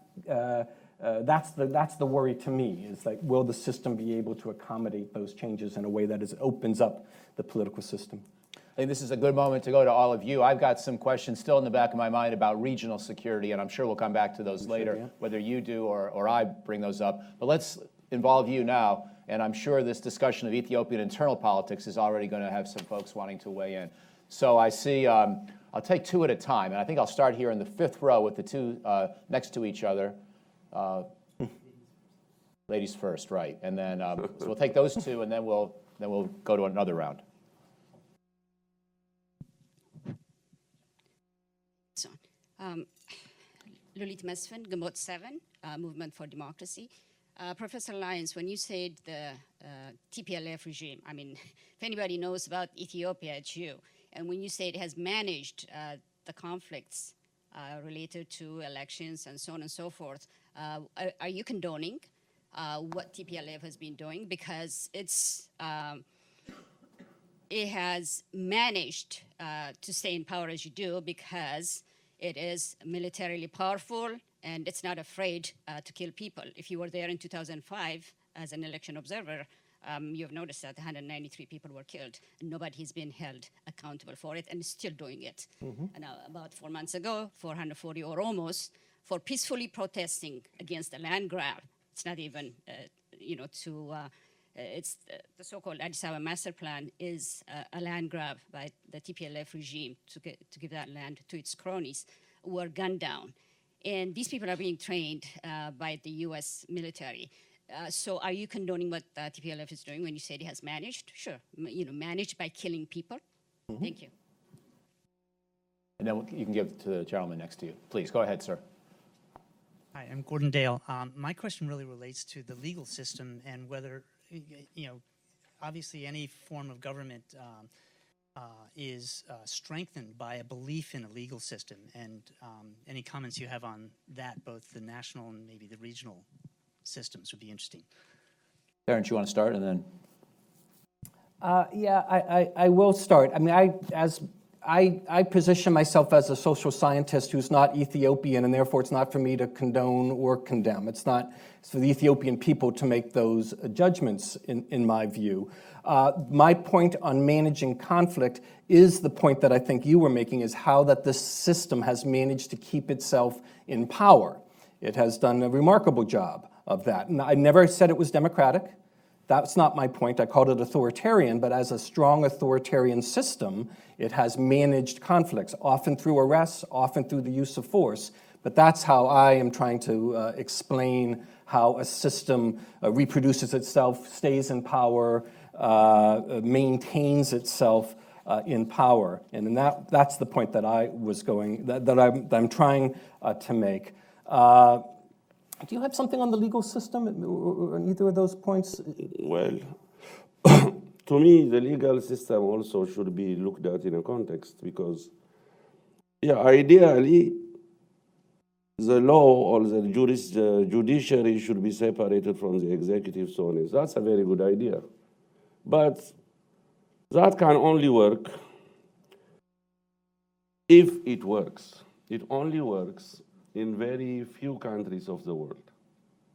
That's the worry to me. Is like, will the system be able to accommodate those changes in a way that opens up the political system? I think this is a good moment to go to all of you. I've got some questions still in the back of my mind about regional security, and I'm sure we'll come back to those later, whether you do or I bring those up. But let's involve you now. And I'm sure this discussion of Ethiopian internal politics is already going to have some folks wanting to weigh in. So I see, I'll take two at a time. And I think I'll start here in the fifth row with the two next to each other. Ladies first, right. And then so we'll take those two, and then we'll go to another round. Lulit Mesfin, Gamot 7. movement for democracy. Professor Lyons, when you said the TPLF regime, I mean, if anybody knows about Ethiopia, it's you. And when you say it has managed the conflicts related to elections and so on and so forth, are you condoning what TPLF has been doing? Because it has managed to stay in power as you do because it is militarily powerful and it's not afraid to kill people. If you were there in 2005 as an election observer, you've noticed that 193 people were killed and nobody has been held accountable for it and is still doing it. And about 4 months ago, 440 or almost, for peacefully protesting against a land grab. It's not even, it's the so-called Addis Ababa Master Plan is a land grab by the TPLF regime to give that land to its cronies, were gunned down. And these people are being trained by the US military. So are you condoning what TPLF is doing when you say it has managed? Sure, managed by killing people. Thank you. And then you can give it to the gentleman next to you. Please, go ahead, sir. Hi, I'm Gordon Dale. My question really relates to the legal system and whether, obviously any form of government is strengthened by a belief in a legal system. And any comments you have on that, both the national and maybe the regional systems, would be interesting. Terrence, you want to start, and then? Yeah, I will start. I mean, I position myself as a social scientist who's not Ethiopian, and therefore it's not for me to condone or condemn. It's for the Ethiopian people to make those judgments, in my view. My point on managing conflict is the point that I think you were making, is how that this system has managed to keep itself in power. It has done a remarkable job of that. And I never said it was democratic. That's not my point. I called it authoritarian, but as a strong authoritarian system, it has managed conflicts, often through arrests, often through the use of force. But that's how I am trying to explain how a system reproduces itself, stays in power, maintains itself in power. And that's the point that I was that I'm trying to make. Do you have something on the legal system or on either of those points? Well, to me, the legal system also should be looked at in a context because, ideally, the law or the judiciary should be separated from the executive, so on. That's a very good idea. But that can only work if it works. It only works in very few countries of the world,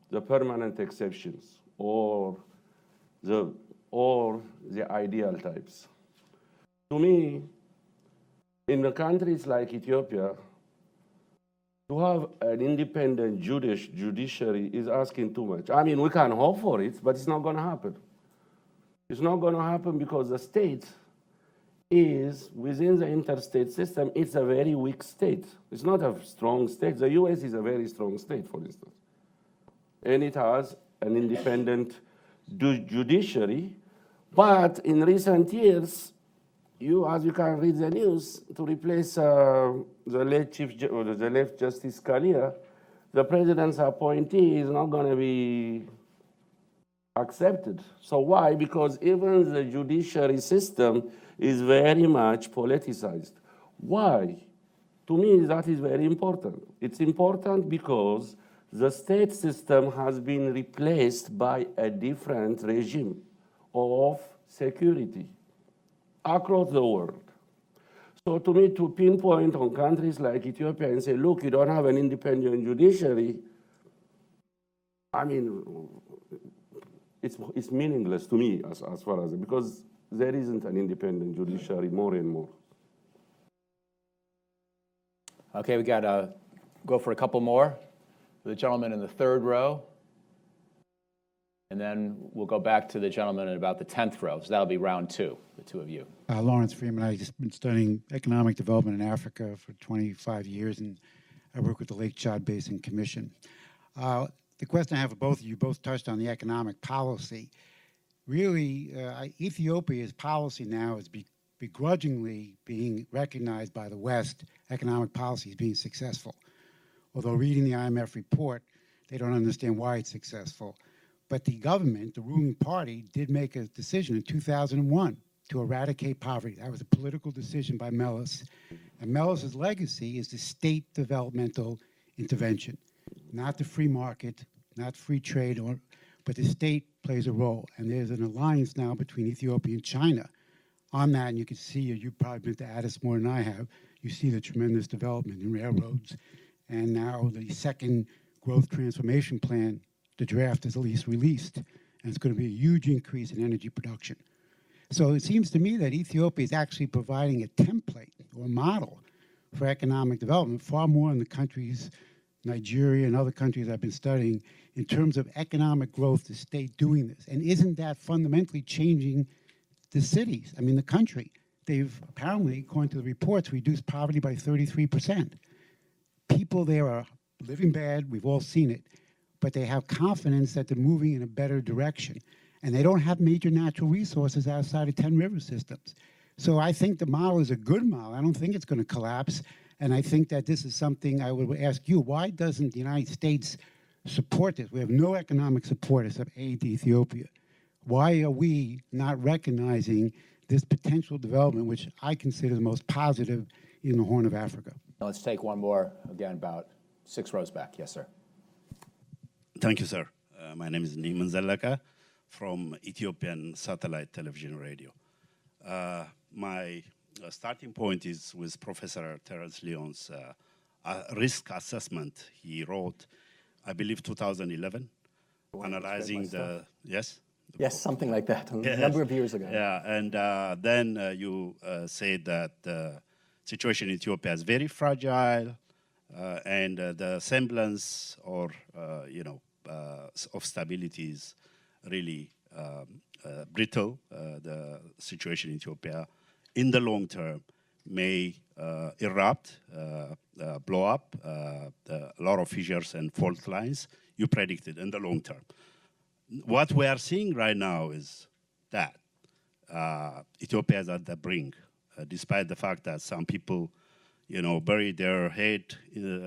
the permanent exceptions or the ideal types. To me, in the countries like Ethiopia, to have an independent judiciary is asking too much. I mean, we can hope for it, but it's not going to happen. It's not going to happen because the state is, within the interstate system, it's a very weak state. It's not a strong state. The US is a very strong state, for instance. And it has an independent judiciary. But in recent years, as you can read the news, to replace the late Justice Scalia, the president's appointee is not going to be accepted. So why? Because even the judiciary system is very much politicized. Why? To me, that is very important. It's important because the state system has been replaced by a different regime of security across the world. So to me, to pinpoint on countries like Ethiopia and say, look, you don't have an independent judiciary, I mean, it's meaningless to me as far as, because there isn't an independent judiciary more and more. Okay, we got to go for a couple more. The gentleman in the third row. And then we'll go back to the gentleman in about the 10th row. So that'll be round two, the two of you. Lawrence Freeman. I've just been studying economic development in Africa for 25 years, and I work with the Lake Chad Basin Commission. The question I have for both of you, both touched on the economic policy. Really, Ethiopia's policy now is begrudgingly being recognized by the West, economic policy as being successful. Although reading the IMF report, They don't understand why it's successful. But the government, the ruling party, did make a decision in 2001 to eradicate poverty. That was a political decision by Meles. And Meles's legacy is the state developmental intervention, not the free market, not free trade, but the state plays a role. And there's an alliance now between Ethiopia and China on that. And you can see, you've probably been to Addis more than I have, you see the tremendous development in railroads. And now the second growth transformation plan, the draft is at least released, and it's going to be a huge increase in energy production. So it seems to me that Ethiopia is actually providing a template or model for economic development, far more in the countries, Nigeria and other countries I've been studying, in terms of economic growth, the state doing this. And isn't that fundamentally changing the cities? I mean, the country. They've apparently, according to the reports, reduced poverty by 33%. People there are living bad, we've all seen it, but they have confidence that they're moving in a better direction. And they don't have major natural resources outside of 10 river systems. So I think the model is a good model. I don't think it's going to collapse. And I think that this is something I would ask you, why doesn't the United States support this? We have no economic support except aid to Ethiopia. Why are we not recognizing this potential development, which I consider the most positive in the Horn of Africa? Now let's take one more, again, about 6 rows back. Yes, sir. Thank you, sir. My name is Niman Zallaka from Ethiopian Satellite Television Radio. My starting point is with Professor Terence Lyon's risk assessment he wrote, I believe, 2011, analyzing the, yes? Yes, something like that, a number of years ago. Yeah, and then you said that the situation in Ethiopia is very fragile, and the semblance or, of stability is really brittle. The situation in Ethiopia in the long term may erupt, blow up, a lot of fissures and fault lines you predicted in the long term. What we are seeing right now is that Ethiopia is at the brink, despite the fact that some people, bury their head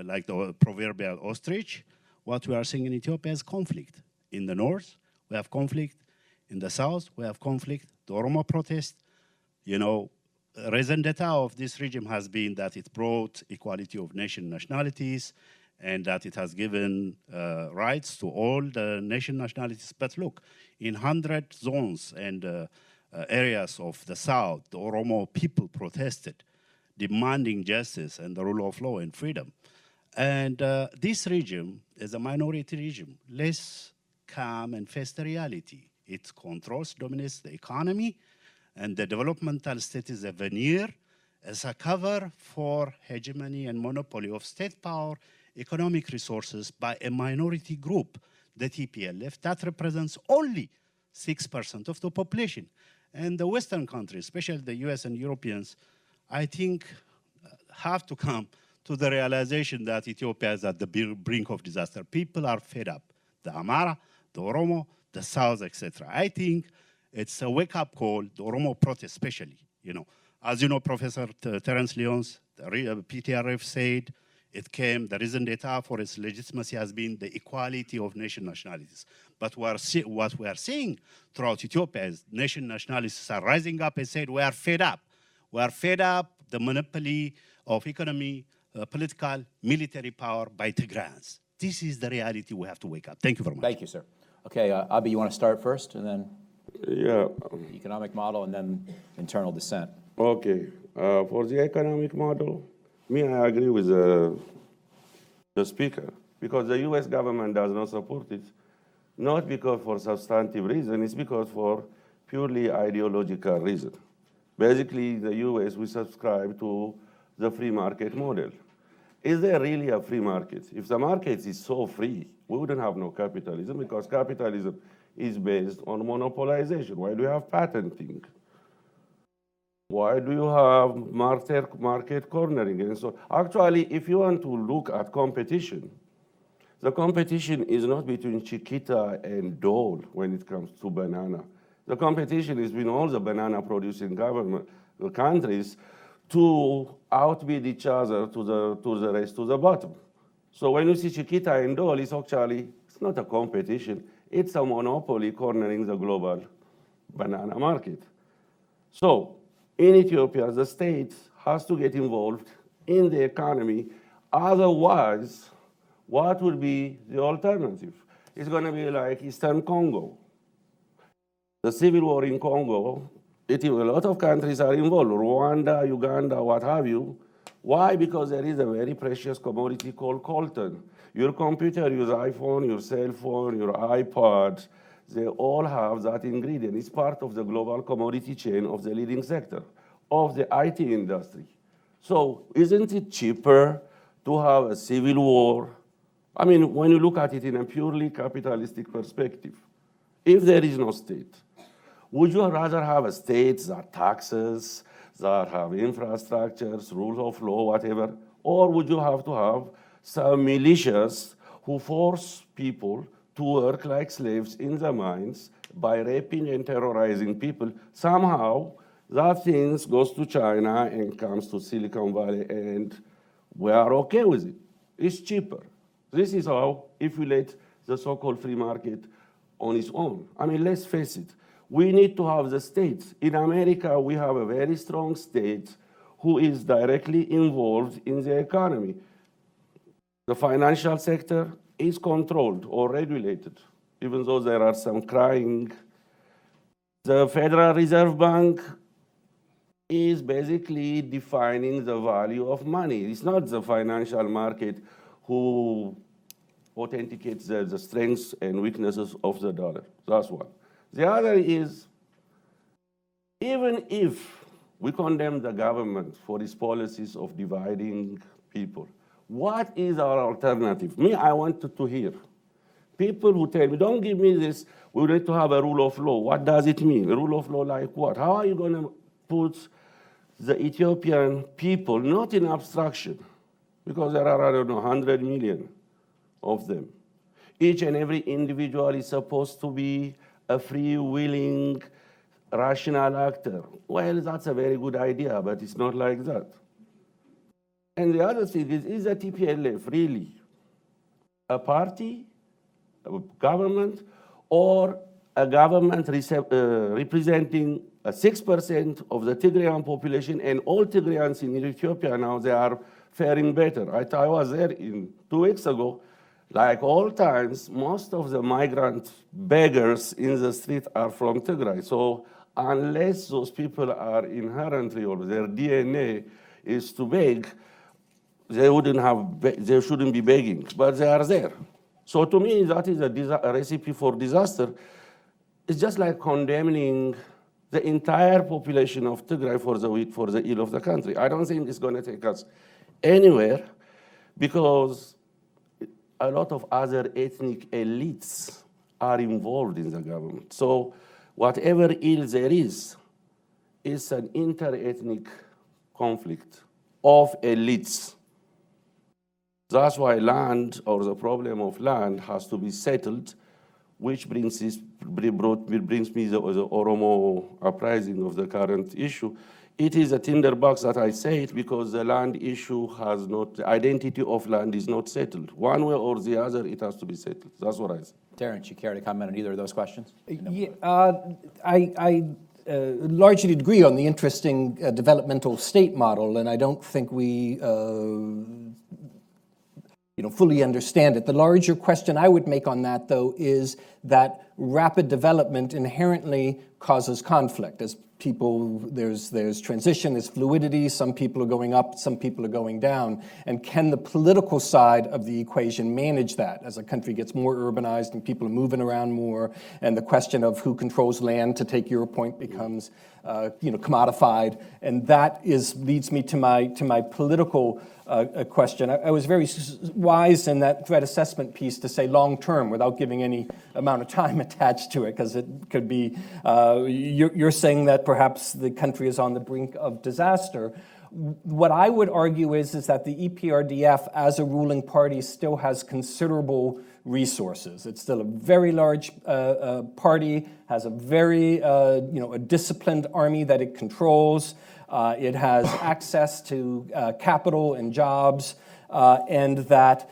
like the proverbial ostrich. What we are seeing in Ethiopia is conflict. In the north, we have conflict. In the south, we have conflict. The Oromo protest, recent data of this regime has been that it brought equality of nationalities, and that it has given rights to all the nation nationalities. But look, in 100 zones and areas of the south, the Oromo people protested, demanding justice and the rule of law and freedom. And this regime is a minority regime. Let's come and face the reality. It controls, dominates the economy, and the developmental state is a veneer, as a cover for hegemony and monopoly of state power, economic resources by a minority group, the TPLF, that represents only 6% of the population. And the Western countries, especially the US and Europeans, I think have to come to the realization that Ethiopia is at the brink of disaster. People are fed up. The Amara, the Oromo, the South, etc. I think it's a wake-up call, the Oromo protest especially. As you know, Professor Terence Lyons, the PTRF said, the reason data for its legitimacy has been the equality of nation nationalities. But what we are seeing throughout Ethiopia is nation nationalities are rising up and said, we are fed up. We are fed up the monopoly of economy, political, military power by Tigrayans. This is the reality we have to wake up. Thank you very much. Thank you, sir. Okay, Abi, you want to start first, and then Yeah. economic model, and then internal dissent? Okay. For the economic model, I agree with the speaker, because the U.S. government does not support it, not because for substantive reason, it's because for purely ideological reason. Basically, the U.S., we subscribe to the free market model. Is there really a free market? If the market is so free, we wouldn't have no capitalism, because capitalism is based on monopolization. Why do you have patenting? Why do you have market cornering? And so actually, if you want to look at competition, the competition is not between Chiquita and Dole when it comes to banana. The competition is between all the banana producing countries to outbid each other to the race to the bottom. So when you see Chiquita and Dole, it's actually It's not a competition. It's a monopoly cornering the global banana market. So in Ethiopia, the state has to get involved in the economy. Otherwise, what will be the alternative? It's going to be like Eastern Congo. The civil war in Congo, a lot of countries are involved, Rwanda, Uganda, what have you. Why? Because there is a very precious commodity called coltan. Your computer, your iPhone, your cell phone, your iPod, they all have that ingredient. It's part of the global commodity chain of the leading sector, of the IT industry. So isn't it cheaper to have a civil war? I mean, when you look at it in a purely capitalistic perspective, if there is no state, would you rather have a state that taxes, that have infrastructures, rules of law, whatever, or would you have to have some militias who force people to work like slaves in the mines by raping and terrorizing people? Somehow, that thing goes to China and comes to Silicon Valley, and we are okay with it. It's cheaper. This is how, if we let the so-called free market on its own. I mean, let's face it. We need to have the states. In America, we have a very strong state who is directly involved in the economy. The financial sector is controlled or regulated, even though there are some crying. The Federal Reserve Bank is basically defining the value of money. It's not the financial market who authenticates the strengths and weaknesses of the dollar. That's one. The other is, even if we condemn the government for its policies of dividing people, what is our alternative? Me, I wanted to hear people who tell me, don't give me this, we need to have a rule of law. What does it mean? A rule of law like what? How are you going to put the Ethiopian people, not in abstraction, because there are, I don't know, 100 million of them. Each and every individual is supposed to be a free, willing, rational actor. Well, that's a very good idea, but it's not like that. And the other thing is the TPLF really a party, a government, or a government representing 6% of the Tigrayan population, and all Tigrayans in Ethiopia now, they are faring better. I was there 2 weeks ago. Like all times, most of the migrant beggars in the street are from Tigray. So unless those people are inherently, or their DNA is to beg, they shouldn't be begging, but they are there. So to me, that is a recipe for disaster. It's just like condemning the entire population of Tigray for the ill of the country. I don't think it's going to take us anywhere, because a lot of other ethnic elites are involved in the government. So whatever ill there is an inter-ethnic conflict of elites. That's why land, or the problem of land, has to be settled, which brings me the Oromo uprising of the current issue. It is a tinderbox that I say it because the land issue has not, the identity of land is not settled. One way or the other, it has to be settled. That's what I say. Terrence, you care to comment on either of those questions? Yeah, I largely agree on the interesting developmental state model, and I don't think we fully understand it. The larger question I would make on that, though, is that rapid development inherently causes conflict. As people, there's transition, there's fluidity, some people are going up, some people are going down. And can the political side of the equation manage that as a country gets more urbanized and people are moving around more, and the question of who controls land, to take your point, becomes commodified. And that leads me to my political question. I was very wise in that threat assessment piece to say long-term without giving any amount of time attached to it, because it could be, you're saying that perhaps the country is on the brink of disaster. What I would argue is that the EPRDF as a ruling party still has considerable resources. It's still a very large party, has a very a disciplined army that it controls. It has access to capital and jobs, and that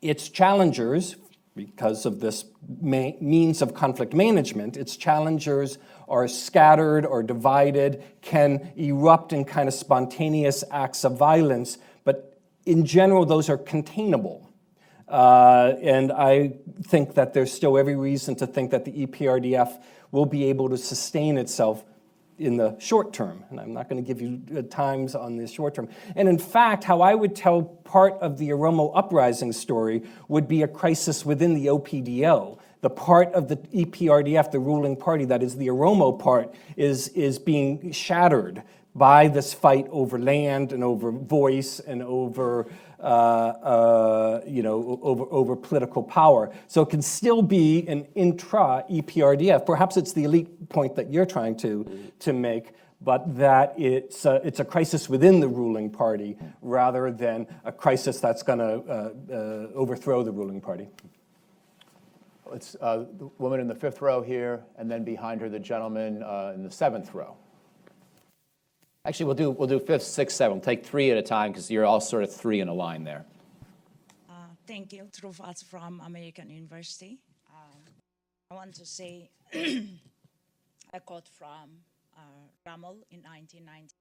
its challengers, because of this means of conflict management. Its challengers are scattered or divided, can erupt in kind of spontaneous acts of violence, but in general, those are containable. And I think that there's still every reason to think that the EPRDF will be able to sustain itself in the short term. And I'm not going to give you times on the short term. And in fact, how I would tell part of the Oromo uprising story would be a crisis within the OPDO. The part of the EPRDF, the ruling party, that is the Oromo part, is being shattered by this fight over land and over voice and over over political power. So it can still be an intra-EPRDF. Perhaps it's the elite point that you're trying to make, but that it's a crisis within the ruling party rather than a crisis that's going to overthrow the ruling party. It's the woman in the 5th row here, and then behind her, the gentleman in the 7th row. Actually, we'll do 5th, 6th, 7th. We'll take 3 at a time because you're all sort of 3 in a line there. Thank you. Trufals from American University. I want to say a quote from Rommel in 1990.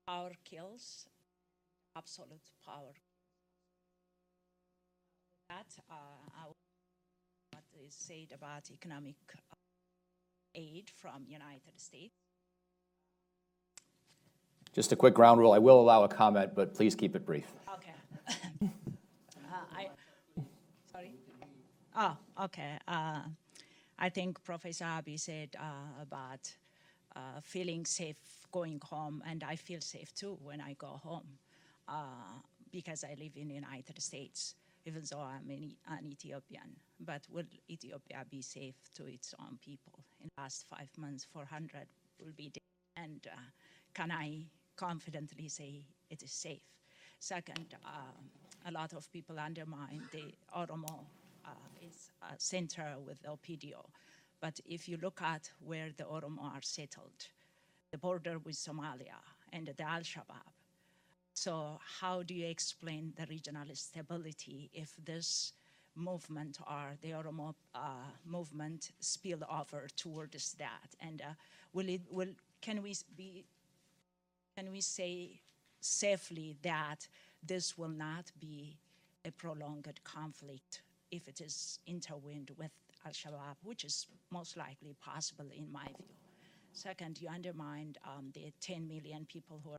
Power kills, absolute power. That what is said about economic aid from United States. Just a quick ground rule. I will allow a comment, but please keep it brief. Okay. Sorry? Oh, okay. I think Professor Abiy said about feeling safe going home, and I feel safe too when I go home because I live in the United States, even though I'm an Ethiopian. But will Ethiopia be safe to its own people? In the last 5 months, 400 will be dead. And can I confidently say it is safe? Second, a lot of people undermine the Oromo is center with OPDO. But if you look at where the Oromo are settled, the border with Somalia and the Al-Shabaab. So how do you explain the regional stability if this movement or the Oromo movement spill over towards that? And can we say safely that this will not be a prolonged conflict if it is intertwined with Al-Shabaab, which is most likely possible in my view? Second, you undermined the 10 million people who are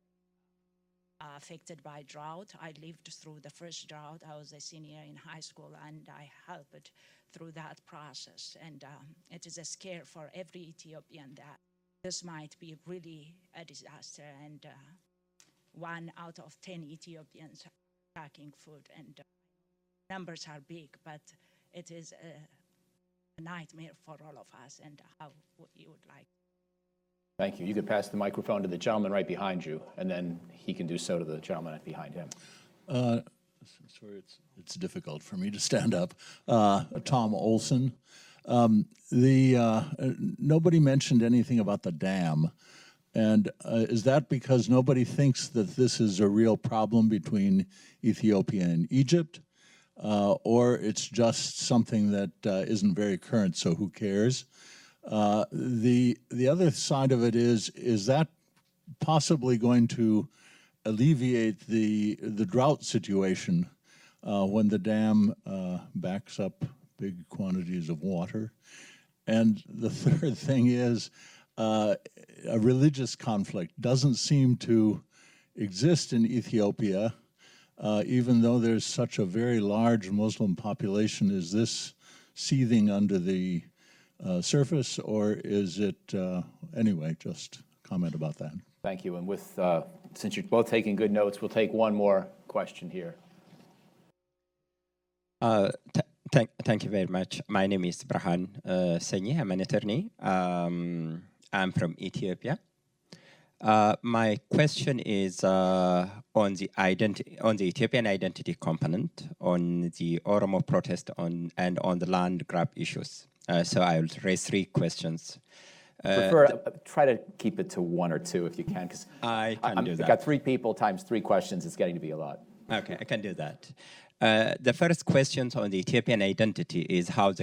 affected by drought. I lived through the first drought. I was a senior in high school, and I helped through that process. And it is a scare for every Ethiopian that this might be really a disaster, and 1 out of 10 Ethiopians are lacking food, and numbers are big, but it is a nightmare for all of us, and how you would like. Thank you. You could pass the microphone to the gentleman right behind you, and then he can do so to the gentleman behind him. Sorry, it's difficult for me to stand up. Tom Olson. Nobody mentioned anything about the dam. And is that because nobody thinks that this is a real problem between Ethiopia and Egypt? Or it's just something that isn't very current, so who cares? The other side of it is that possibly going to alleviate the drought situation when the dam backs up big quantities of water? And the third thing is a religious conflict doesn't seem to exist in Ethiopia, even though there's such a very large Muslim population. Is this seething under the surface, or is it, anyway, just comment about that. Thank you. And with, since you're both taking good notes, we'll take one more question here. Thank you very much. My name is Brahan Senyi. I'm an attorney. I'm from Ethiopia. My question is on the Ethiopian identity component, on the Oromo protest, and on the land grab issues. So I will raise 3 questions. Try to keep it to 1 or 2 if you can, because I can do that. I've got 3 people times 3 questions. It's getting to be a lot. Okay, I can do that. The first question on the Ethiopian identity is how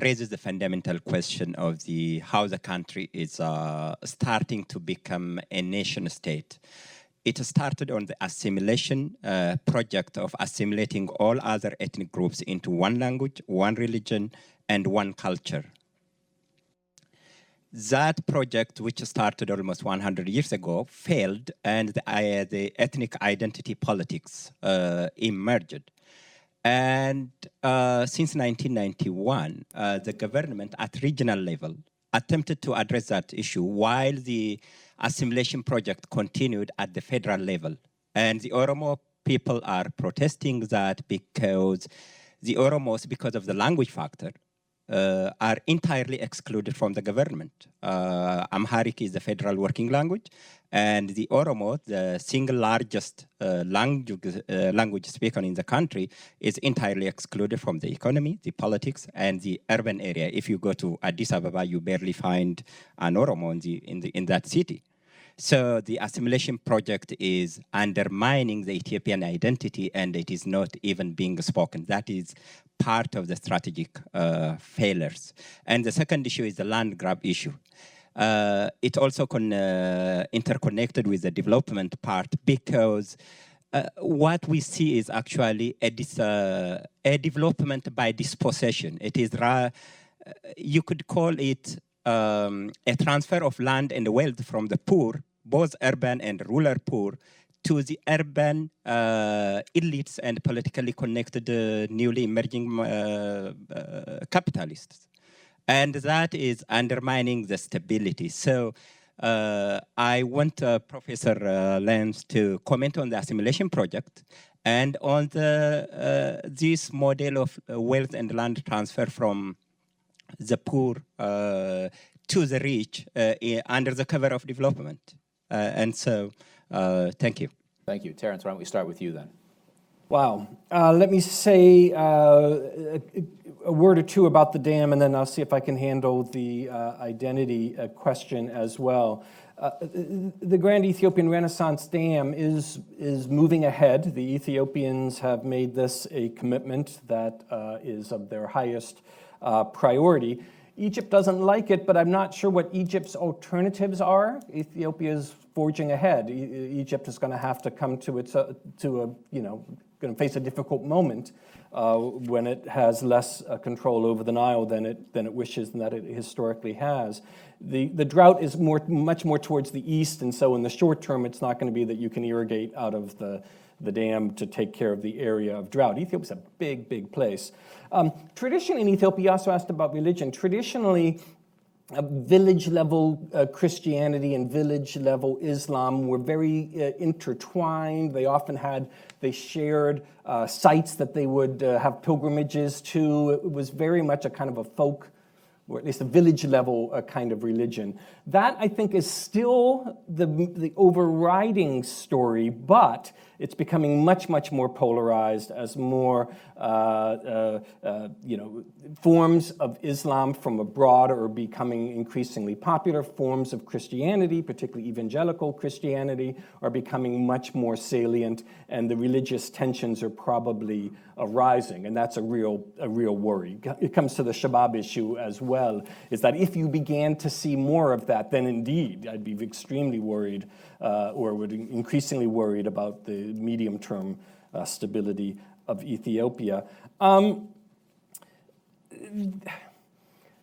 raises the fundamental question of how the country is starting to become a nation state. It started on the assimilation project of assimilating all other ethnic groups into one language, one religion, and one culture. That project, which started almost 100 years ago, failed, and the ethnic identity politics emerged. And since 1991, the government at regional level attempted to address that issue while the assimilation project continued at the federal level. And the Oromo people are protesting that because the Oromos, because of the language factor, are entirely excluded from the government. Amharic is the federal working language, and the Oromo, the single largest language spoken in the country, is entirely excluded from the economy, the politics, and the urban area. If you go to Addis Ababa, you barely find an Oromo in that city. So the assimilation project is undermining the Ethiopian identity, and it is not even being spoken. That is part of the strategic failures. And the second issue is the land grab issue. It also interconnected with the development part, because what we see is actually a development by dispossession. It is, you could call it a transfer of land and wealth from the poor, both urban and rural poor, to the urban elites and politically connected newly emerging capitalists. And that is undermining the stability. So I want Professor Lenz to comment on the assimilation project and on this model of wealth and land transfer from the poor to the rich under the cover of development. And so, thank you. Thank you. Terence, why don't we start with you then? Wow. Let me say a word or two about the dam, and then I'll see if I can handle the identity question as well. The Grand Ethiopian Renaissance Dam is moving ahead. The Ethiopians have made this a commitment that is of their highest priority. Egypt doesn't like it, but I'm not sure what Egypt's alternatives are. Ethiopia is forging ahead. Egypt is going to have to come to going to face a difficult moment when it has less control over the Nile than it wishes and that it historically has. The drought is much more towards the east, and so in the short term, it's not going to be that you can irrigate out of the dam to take care of the area of drought. Ethiopia's a big, big place. Traditionally in Ethiopia, you also asked about religion. Traditionally, village-level Christianity and village-level Islam were very intertwined. They shared sites that they would have pilgrimages to. It was very much a kind of a folk, or at least a village-level kind of religion. That, I think, is still the overriding story, but it's becoming much, much more polarized as more forms of Islam from abroad are becoming increasingly popular. Forms of Christianity, particularly evangelical Christianity, are becoming much more salient, and the religious tensions are probably rising, and that's a real worry. It comes to the Shabab issue as well, is that if you began to see more of that, then indeed I'd be extremely worried, or would increasingly worried about the medium-term stability of Ethiopia.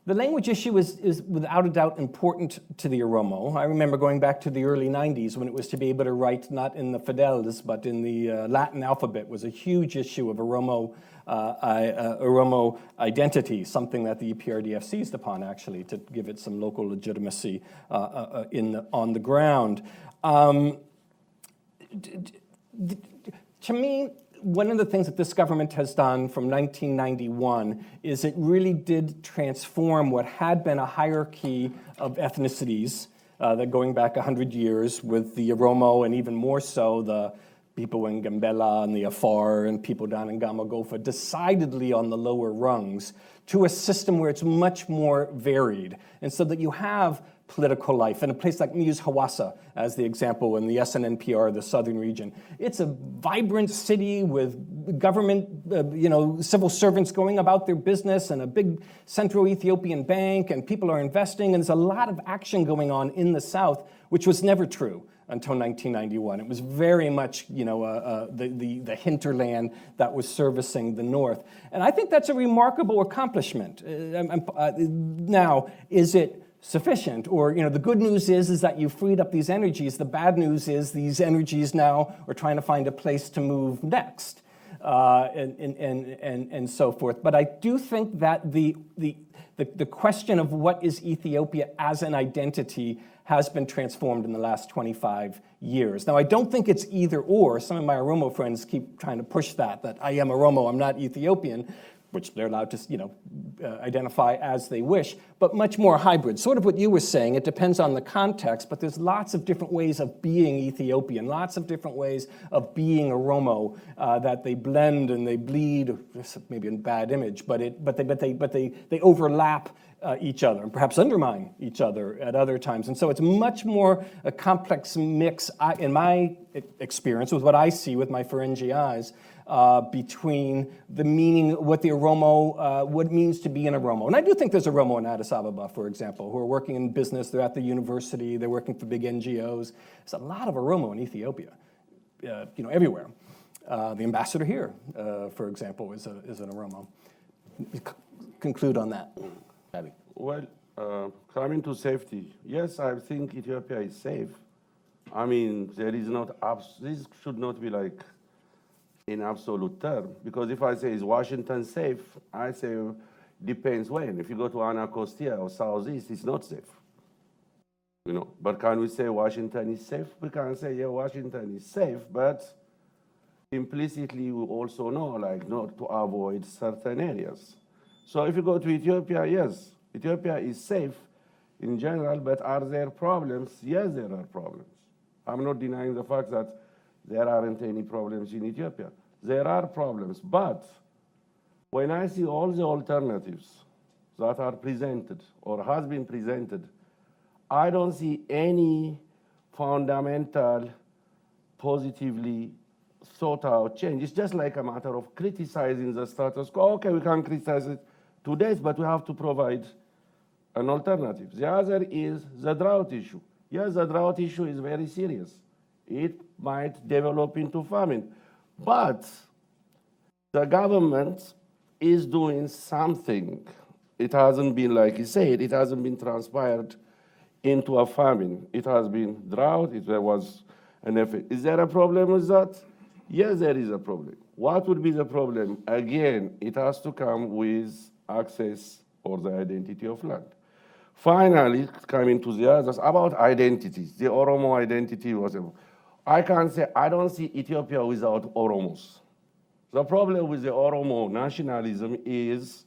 The language issue is without a doubt important to the Oromo. I remember going back to the early 90s when it was to be able to write not in the Fideles but in the Latin alphabet was a huge issue of Oromo identity, something that the EPRDF seized upon actually to give it some local legitimacy on the ground. To me, one of the things that this government has done from 1991 is it really did transform what had been a hierarchy of ethnicities that going back 100 years with the Oromo and even more so the people in Gambela and the Afar and people down in Gamagofa, decidedly on the lower rungs, to a system where it's much more varied. And so that you have political life. In a place like, let me use Hawassa as the example in the SNNPR, the southern region. It's a vibrant city with government, civil servants going about their business and a big central Ethiopian bank, and people are investing, and there's a lot of action going on in the south, which was never true until 1991. It was very much, the hinterland that was servicing the north. And I think that's a remarkable accomplishment. Now, is it sufficient? Or, the good news is that you freed up these energies. The bad news is these energies now are trying to find a place to move next, and so forth. But I do think that the question of what is Ethiopia as an identity has been transformed in the last 25 years. Now, I don't think it's either or. Some of my Oromo friends keep trying to push that I am Oromo, I'm not Ethiopian, which they're allowed to, identify as they wish, but much more hybrid. Sort of what you were saying, it depends on the context, but there's lots of different ways of being Ethiopian, lots of different ways of being Oromo that they blend and they bleed, maybe a bad image, but they overlap each other and perhaps undermine each other at other times. And so it's much more a complex mix, in my experience, with what I see with my Ferengi eyes, between the meaning, what the Oromo, what it means to be an Oromo. And I do think there's Oromo in Addis Ababa, for example, who are working in business, they're at the university, they're working for big NGOs. There's a lot of Oromo in Ethiopia, everywhere. The ambassador here, for example, is an Oromo. Conclude on that. Well, coming to safety, yes, I think Ethiopia is safe. I mean, there is not, this should not be like in absolute term, because if I say, is Washington safe? I say, depends when. If you go to Anacostia or Southeast, it's not safe. But can we say Washington is safe? We can say, yeah, Washington is safe, but implicitly we also know, like, not to avoid certain areas. So if you go to Ethiopia, yes, Ethiopia is safe in general, but are there problems? Yes, there are problems. I'm not denying the fact that there aren't any problems in Ethiopia. There are problems, but when I see all the alternatives that are presented or has been presented, I don't see any fundamental, positively thought out change. It's just like a matter of criticizing the status quo. Okay, we can criticize it today, but we have to provide an alternative. The other is the drought issue. Yes, the drought issue is very serious. It might develop into famine. But the government is doing something. It hasn't been, like you said, it hasn't been transpired into a famine. It has been drought, there was an effect. Is there a problem with that? Yes, there is a problem. What would be the problem? Again, it has to come with access or the identity of land. Finally, coming to the others, about identities, the Oromo identity, whatever. I can say, I don't see Ethiopia without Oromos. The problem with the Oromo nationalism is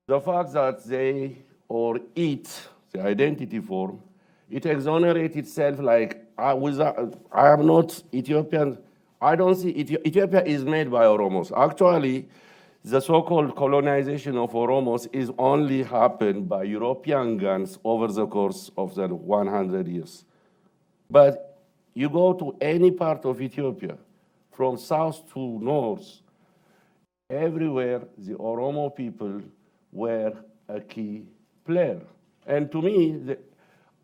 the fact that they, or it, the identity form, it exonerates itself like, I am not Ethiopian. I don't see, Ethiopia is made by Oromos. Actually, the so-called colonization of Oromos is only happened by European guns over the course of the 100 years. But you go to any part of Ethiopia, from south to north, everywhere the Oromo people were a key player. And to me,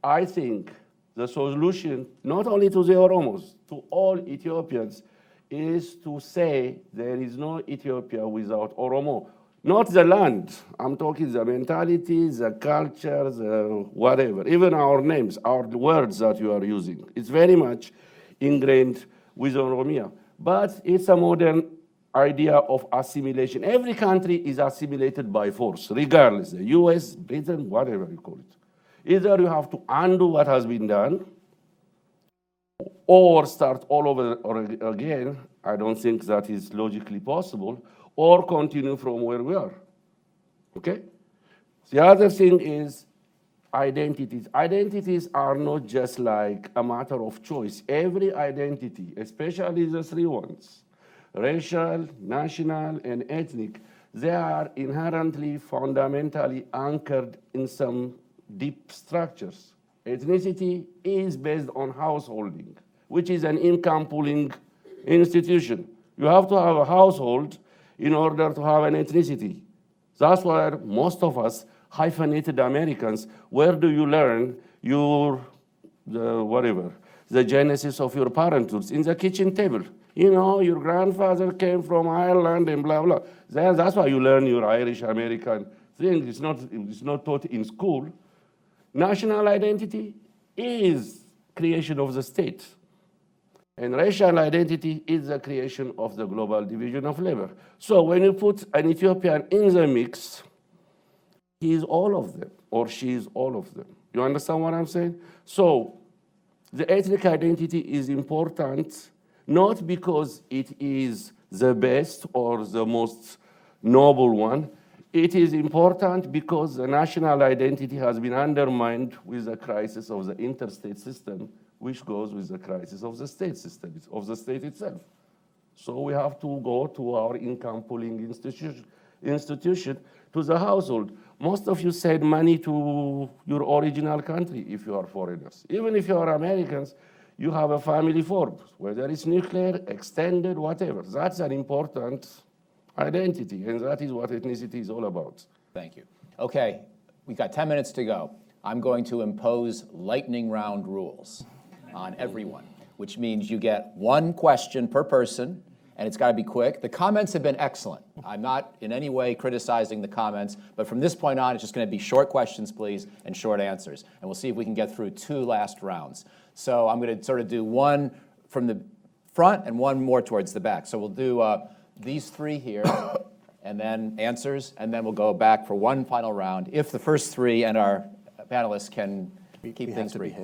I think the solution, not only to the Oromos, to all Ethiopians, is to say there is no Ethiopia without Oromo. Not the land, I'm talking the mentality, the culture, the whatever, even our names, our words that you are using. It's very much ingrained with Oromia. But it's a modern idea of assimilation. Every country is assimilated by force, regardless, the US, Britain, whatever you call it. Either you have to undo what has been done, or start all over again. I don't think that is logically possible, or continue from where we are, okay? The other thing is, identities. Identities are not just like a matter of choice. Every identity, especially the three ones, racial, national, and ethnic, they are inherently, fundamentally anchored in some deep structures. Ethnicity is based on householding, which is an income pooling institution. You have to have a household in order to have an ethnicity. That's why most of us hyphenated Americans, where do you learn the genesis of your parenthood? In the kitchen table. You know, your grandfather came from Ireland and blah, blah. That's why you learn your Irish American thing. It's not taught in school. National identity is creation of the state. And racial identity is the creation of the global division of labor. So when you put an Ethiopian in the mix, he is all of them, or she is all of them. You understand what I'm saying? So the ethnic identity is important, not because it is the best or the most noble one. It is important because the national identity has been undermined with the crisis of the interstate system, which goes with the crisis of the state system, of the state itself. So we have to go to our income pooling institution, to the household. Most of you send money to your original country if you are foreigners. Even if you are Americans, you have a family form, whether it's nuclear, extended, whatever. That's an important identity, and that is what ethnicity is all about. Thank you. Okay, we've got 10 minutes to go. I'm going to impose lightning round rules on everyone, which means you get one question per person, and it's got to be quick. The comments have been excellent. I'm not in any way criticizing the comments, but from this point on, it's just going to be short questions, please, and short answers. And we'll see if we can get through 2 last rounds. So I'm going to sort of do one from the front and one more towards the back. So we'll do these 3 here, and then answers, and then we'll go back for one final round, if the first 3 and our panelists can keep things brief.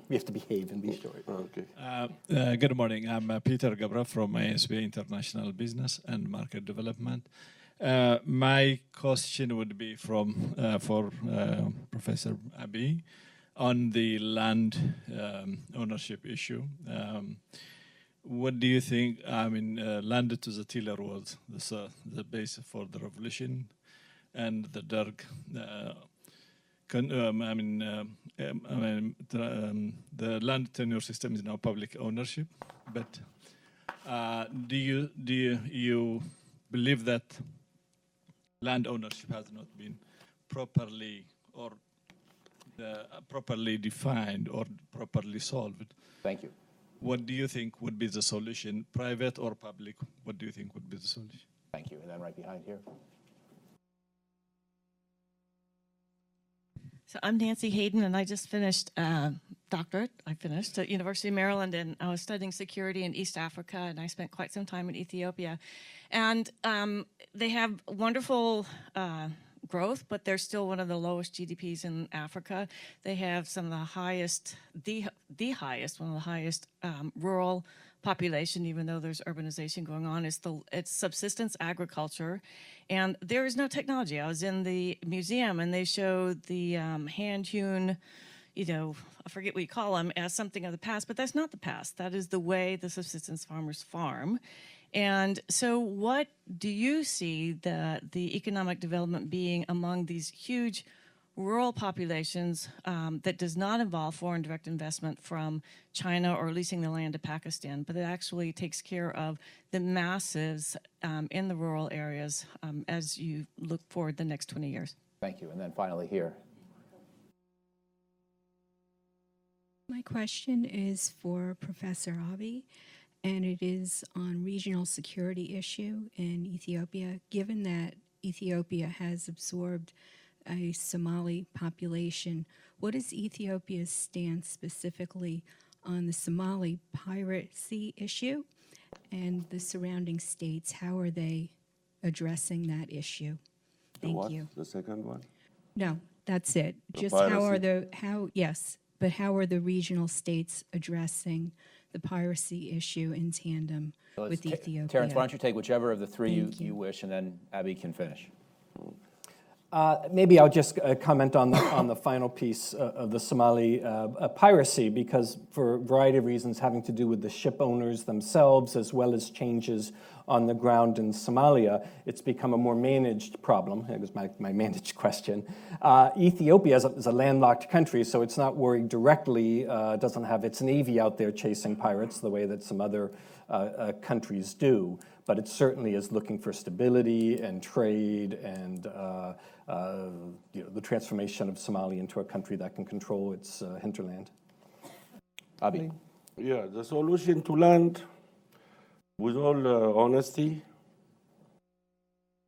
We have to behave and be short. Okay. Good morning. I'm Peter Gabra from ISB International Business and Market Development. My question would be for Professor Abiy on the land ownership issue. What do you think? I mean, land to the tiller was the base for the revolution, and the Derg. The land tenure system is now public ownership, but do you believe that land ownership has not been properly properly defined or properly solved? Thank you. What do you think would be the solution, private or public? What do you think would be the solution? Thank you. And then right behind here. So I'm Nancy Hayden, and I just finished doctorate. I finished at University of Maryland, and I was studying security in East Africa, and I spent quite some time in Ethiopia. And they have wonderful growth, but they're still one of the lowest GDPs in Africa. They have some of the highest, the highest, one of the highest rural population, even though there's urbanization going on. It's subsistence agriculture, and there is no technology. I was in the museum, and they showed the hand-hewn, I forget what you call them, as something of the past, but that's not the past. That is the way the subsistence farmers farm. And so what do you see the economic development being among these huge rural populations that does not involve foreign direct investment from China or leasing the land to Pakistan, but it actually takes care of the masses in the rural areas as you look forward the next 20 years? Thank you. And then finally here. My question is for Professor Abiy, and it is on regional security issue in Ethiopia. Given that Ethiopia has absorbed a Somali population, what is Ethiopia's stance specifically on the Somali piracy issue and the surrounding states? How are they addressing that issue? Thank you. The second one? No, that's it. Just piracy. How are the regional states addressing the piracy issue in tandem with Ethiopia? Terrence, why don't you take whichever of the 3 you wish, and then Abiy can finish. Maybe I'll just comment on the final piece of the Somali piracy, because for a variety of reasons having to do with the ship owners themselves, as well as changes on the ground in Somalia, it's become a more managed problem. It was my managed question. Ethiopia is a landlocked country, so it's not worried directly, doesn't have its navy out there chasing pirates the way that some other countries do. But it certainly is looking for stability and trade and the transformation of Somalia into a country that can control its hinterland. Abi? Yeah, the solution to land, with all honesty,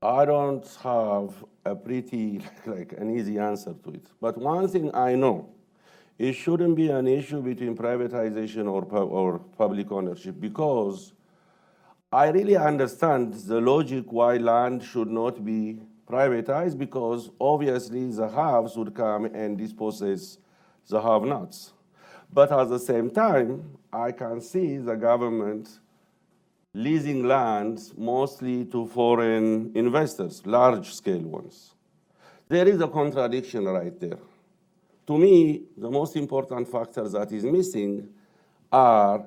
I don't have a pretty, like an easy answer to it. But one thing I know, it shouldn't be an issue between privatization or public ownership, because I really understand the logic why land should not be privatized, because obviously the haves would come and dispossess the have-nots. But at the same time, I can see the government leasing lands mostly to foreign investors, large-scale ones. There is a contradiction right there. To me, the most important factor that is missing are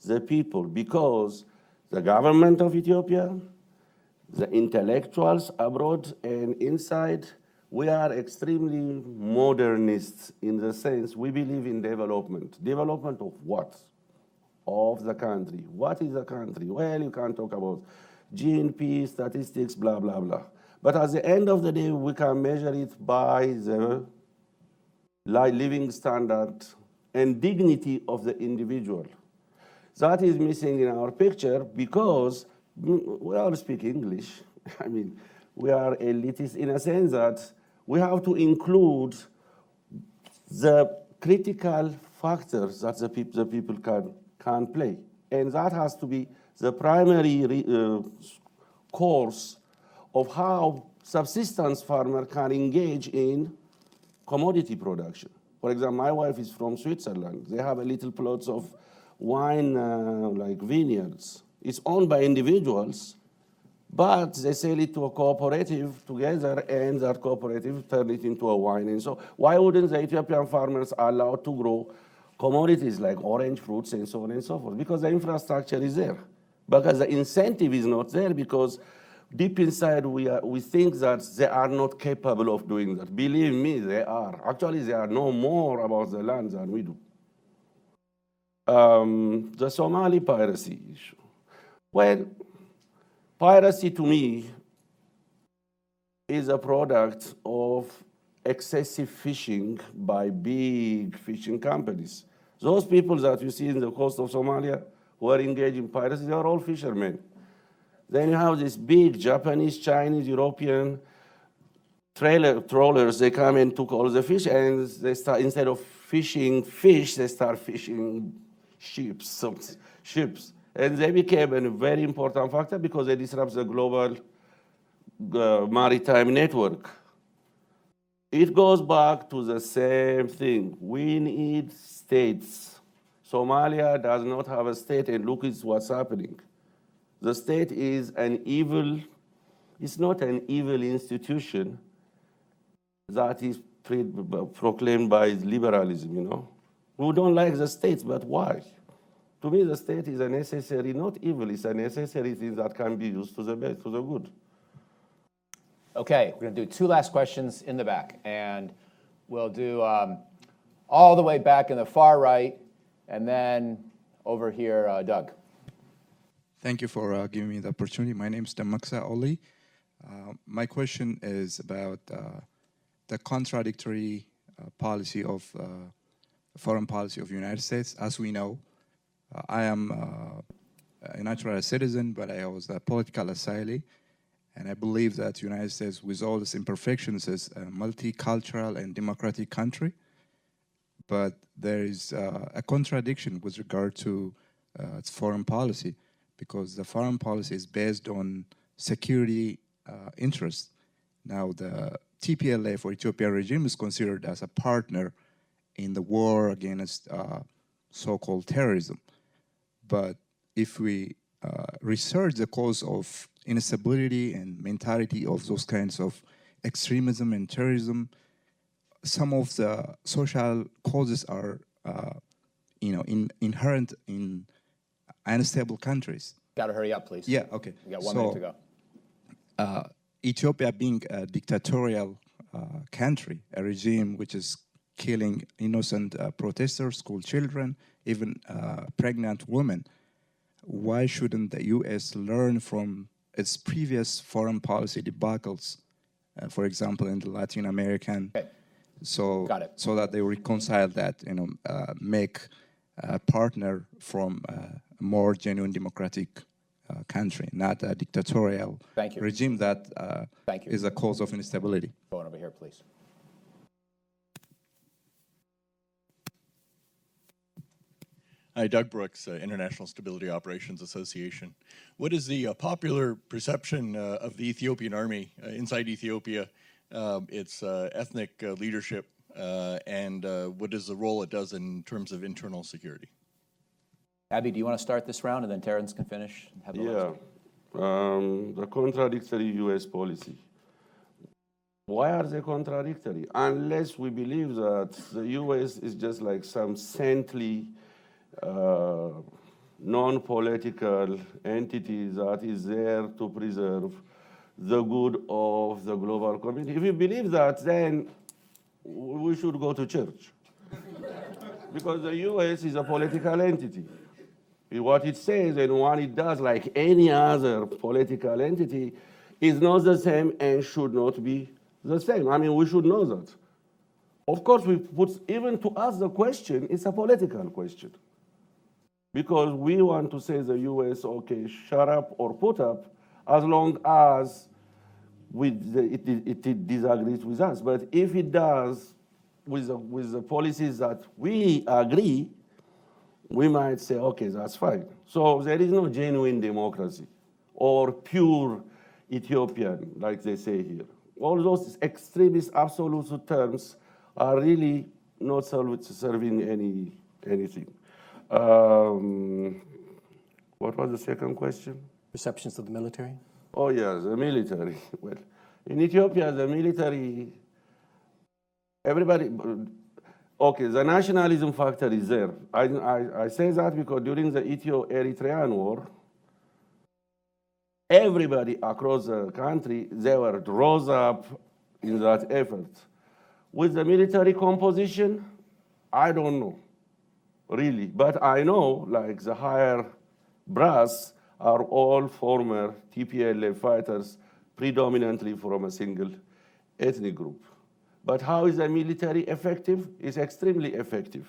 the people, because the government of Ethiopia, the intellectuals abroad and inside, we are extremely modernists in the sense we believe in development. Development of what? Of the country. What is the country? Well, you can talk about GNP, statistics, blah, blah, blah. But at the end of the day, we can measure it by the living standard and dignity of the individual. That is missing in our picture because we all speak English. I mean, we are elitists in a sense that we have to include the critical factors that the people can play. And that has to be the primary course of how subsistence farmer can engage in commodity production. For example, my wife is from Switzerland. They have a little plots of wine, like vineyards. It's owned by individuals, but they sell it to a cooperative together, and that cooperative turn it into a wine. And so why wouldn't the Ethiopian farmers allow to grow commodities like orange fruits and so on and so forth? Because the infrastructure is there. Because the incentive is not there, because deep inside we think that they are not capable of doing that. Believe me, they are. Actually, they are know more about the land than we do. The Somali piracy issue. Well, piracy to me is a product of excessive fishing by big fishing companies. Those people that you see in the coast of Somalia who are engaged in piracy, they are all fishermen. Then you have these big Japanese, Chinese, European trawlers. They come and took all the fish, and they start, instead of fishing fish, they start fishing ships. And they became a very important factor because they disrupt the global maritime network. It goes back to the same thing. We need states. Somalia does not have a state, and look at what's happening. The state is an evil, it's not an evil institution that is proclaimed by liberalism, you know. We don't like the states, but why? To me, the state is a necessary, not evil, it's a necessary thing that can be used to the best, to the good. Okay, we're going to do two last questions in the back, and we'll do all the way back in the far right, and then over here, Doug. Thank you for giving me the opportunity. My name is Damaksa Oli. My question is about the contradictory policy of foreign policy of the United States. As we know, I am a natural citizen, but I was a political asylee. And I believe that the United States, with all its imperfections, is a multicultural and democratic country. But there is a contradiction with regard to its foreign policy, because the foreign policy is based on security interests. Now, the TPLF or Ethiopia regime is considered as a partner in the war against so-called terrorism. But if we research the cause of instability and mentality of those kinds of extremism and terrorism. Some of the social causes are, inherent in unstable countries. Got to hurry up, please. Yeah, okay. We got 1 minute to go. Ethiopia being a dictatorial country, a regime which is killing innocent protesters, school children, even pregnant women, why shouldn't the U.S. learn from its previous foreign policy debacles, for example, in the Latin American, so that they reconcile that, make a partner from a more genuine democratic country, not a dictatorial regime that is a cause of instability. Going over here, please. Hi, Doug Brooks, International Stability Operations Association. What is the popular perception of the Ethiopian army inside Ethiopia, its ethnic leadership, and what is the role it does in terms of internal security? Abby, do you want to start this round, and then Terrence can finish? The contradictory U.S. policy. Why are they contradictory? Unless we believe that the U.S. is just like some saintly, non-political entity that is there to preserve the good of the global community. If you believe that, then we should go to church. Because the U.S. is a political entity. What it says and what it does, like any other political entity, is not the same and should not be the same. I mean, we should know that. Of course, even to ask the question, it's a political question. Because we want to say the U.S., okay, shut up or put up, as long as it disagrees with us. But if it does with the policies that we agree, we might say, okay, that's fine. So there is no genuine democracy or pure Ethiopian, like they say here. All those extremist absolute terms are really not serving anything. What was the second question? Perceptions of the military? Oh, yeah, the military. Well, in Ethiopia, the military, everybody, okay, the nationalism factor is there. I say that because during the Ethio-Eritrean war, everybody across the country, they were rose up in that effort. With the military composition, I don't know, really. But I know, like, the higher brass are all former TPLF fighters, predominantly from a single ethnic group. But how is the military effective? It's extremely effective.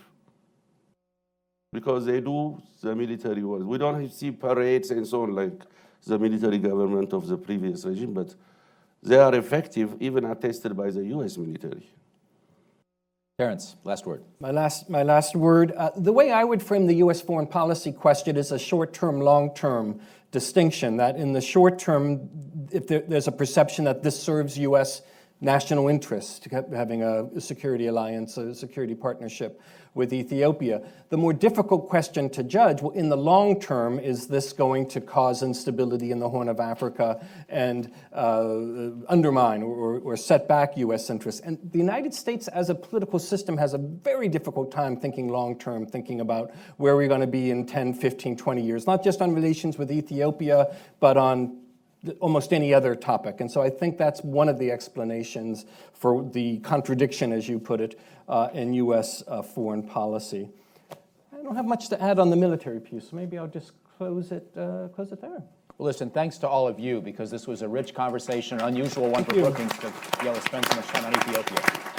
Because they do the military work. We don't see parades and so on like the military government of the previous regime, but they are effective, even attested by the US military. Terrence, last word. My last word. The way I would frame the U.S. foreign policy question is a short-term, long-term distinction, that in the short term, if there's a perception that this serves U.S. national interest, having a security alliance, a security partnership with Ethiopia. The more difficult question to judge, well, in the long term, is this going to cause instability in the Horn of Africa and undermine or set back U.S. interests? And the United States as a political system has a very difficult time thinking long term, thinking about where we're going to be in 10, 15, 20 years, not just on relations with Ethiopia, but on almost any other topic. And so I think that's one of the explanations for the contradiction, as you put it, in U.S. Foreign policy. I don't have much to add on the military piece, so maybe I'll just close it there. Well, listen, thanks to all of you, because this was a rich conversation, an unusual one for Brookings to be able to spend so much time on Ethiopia.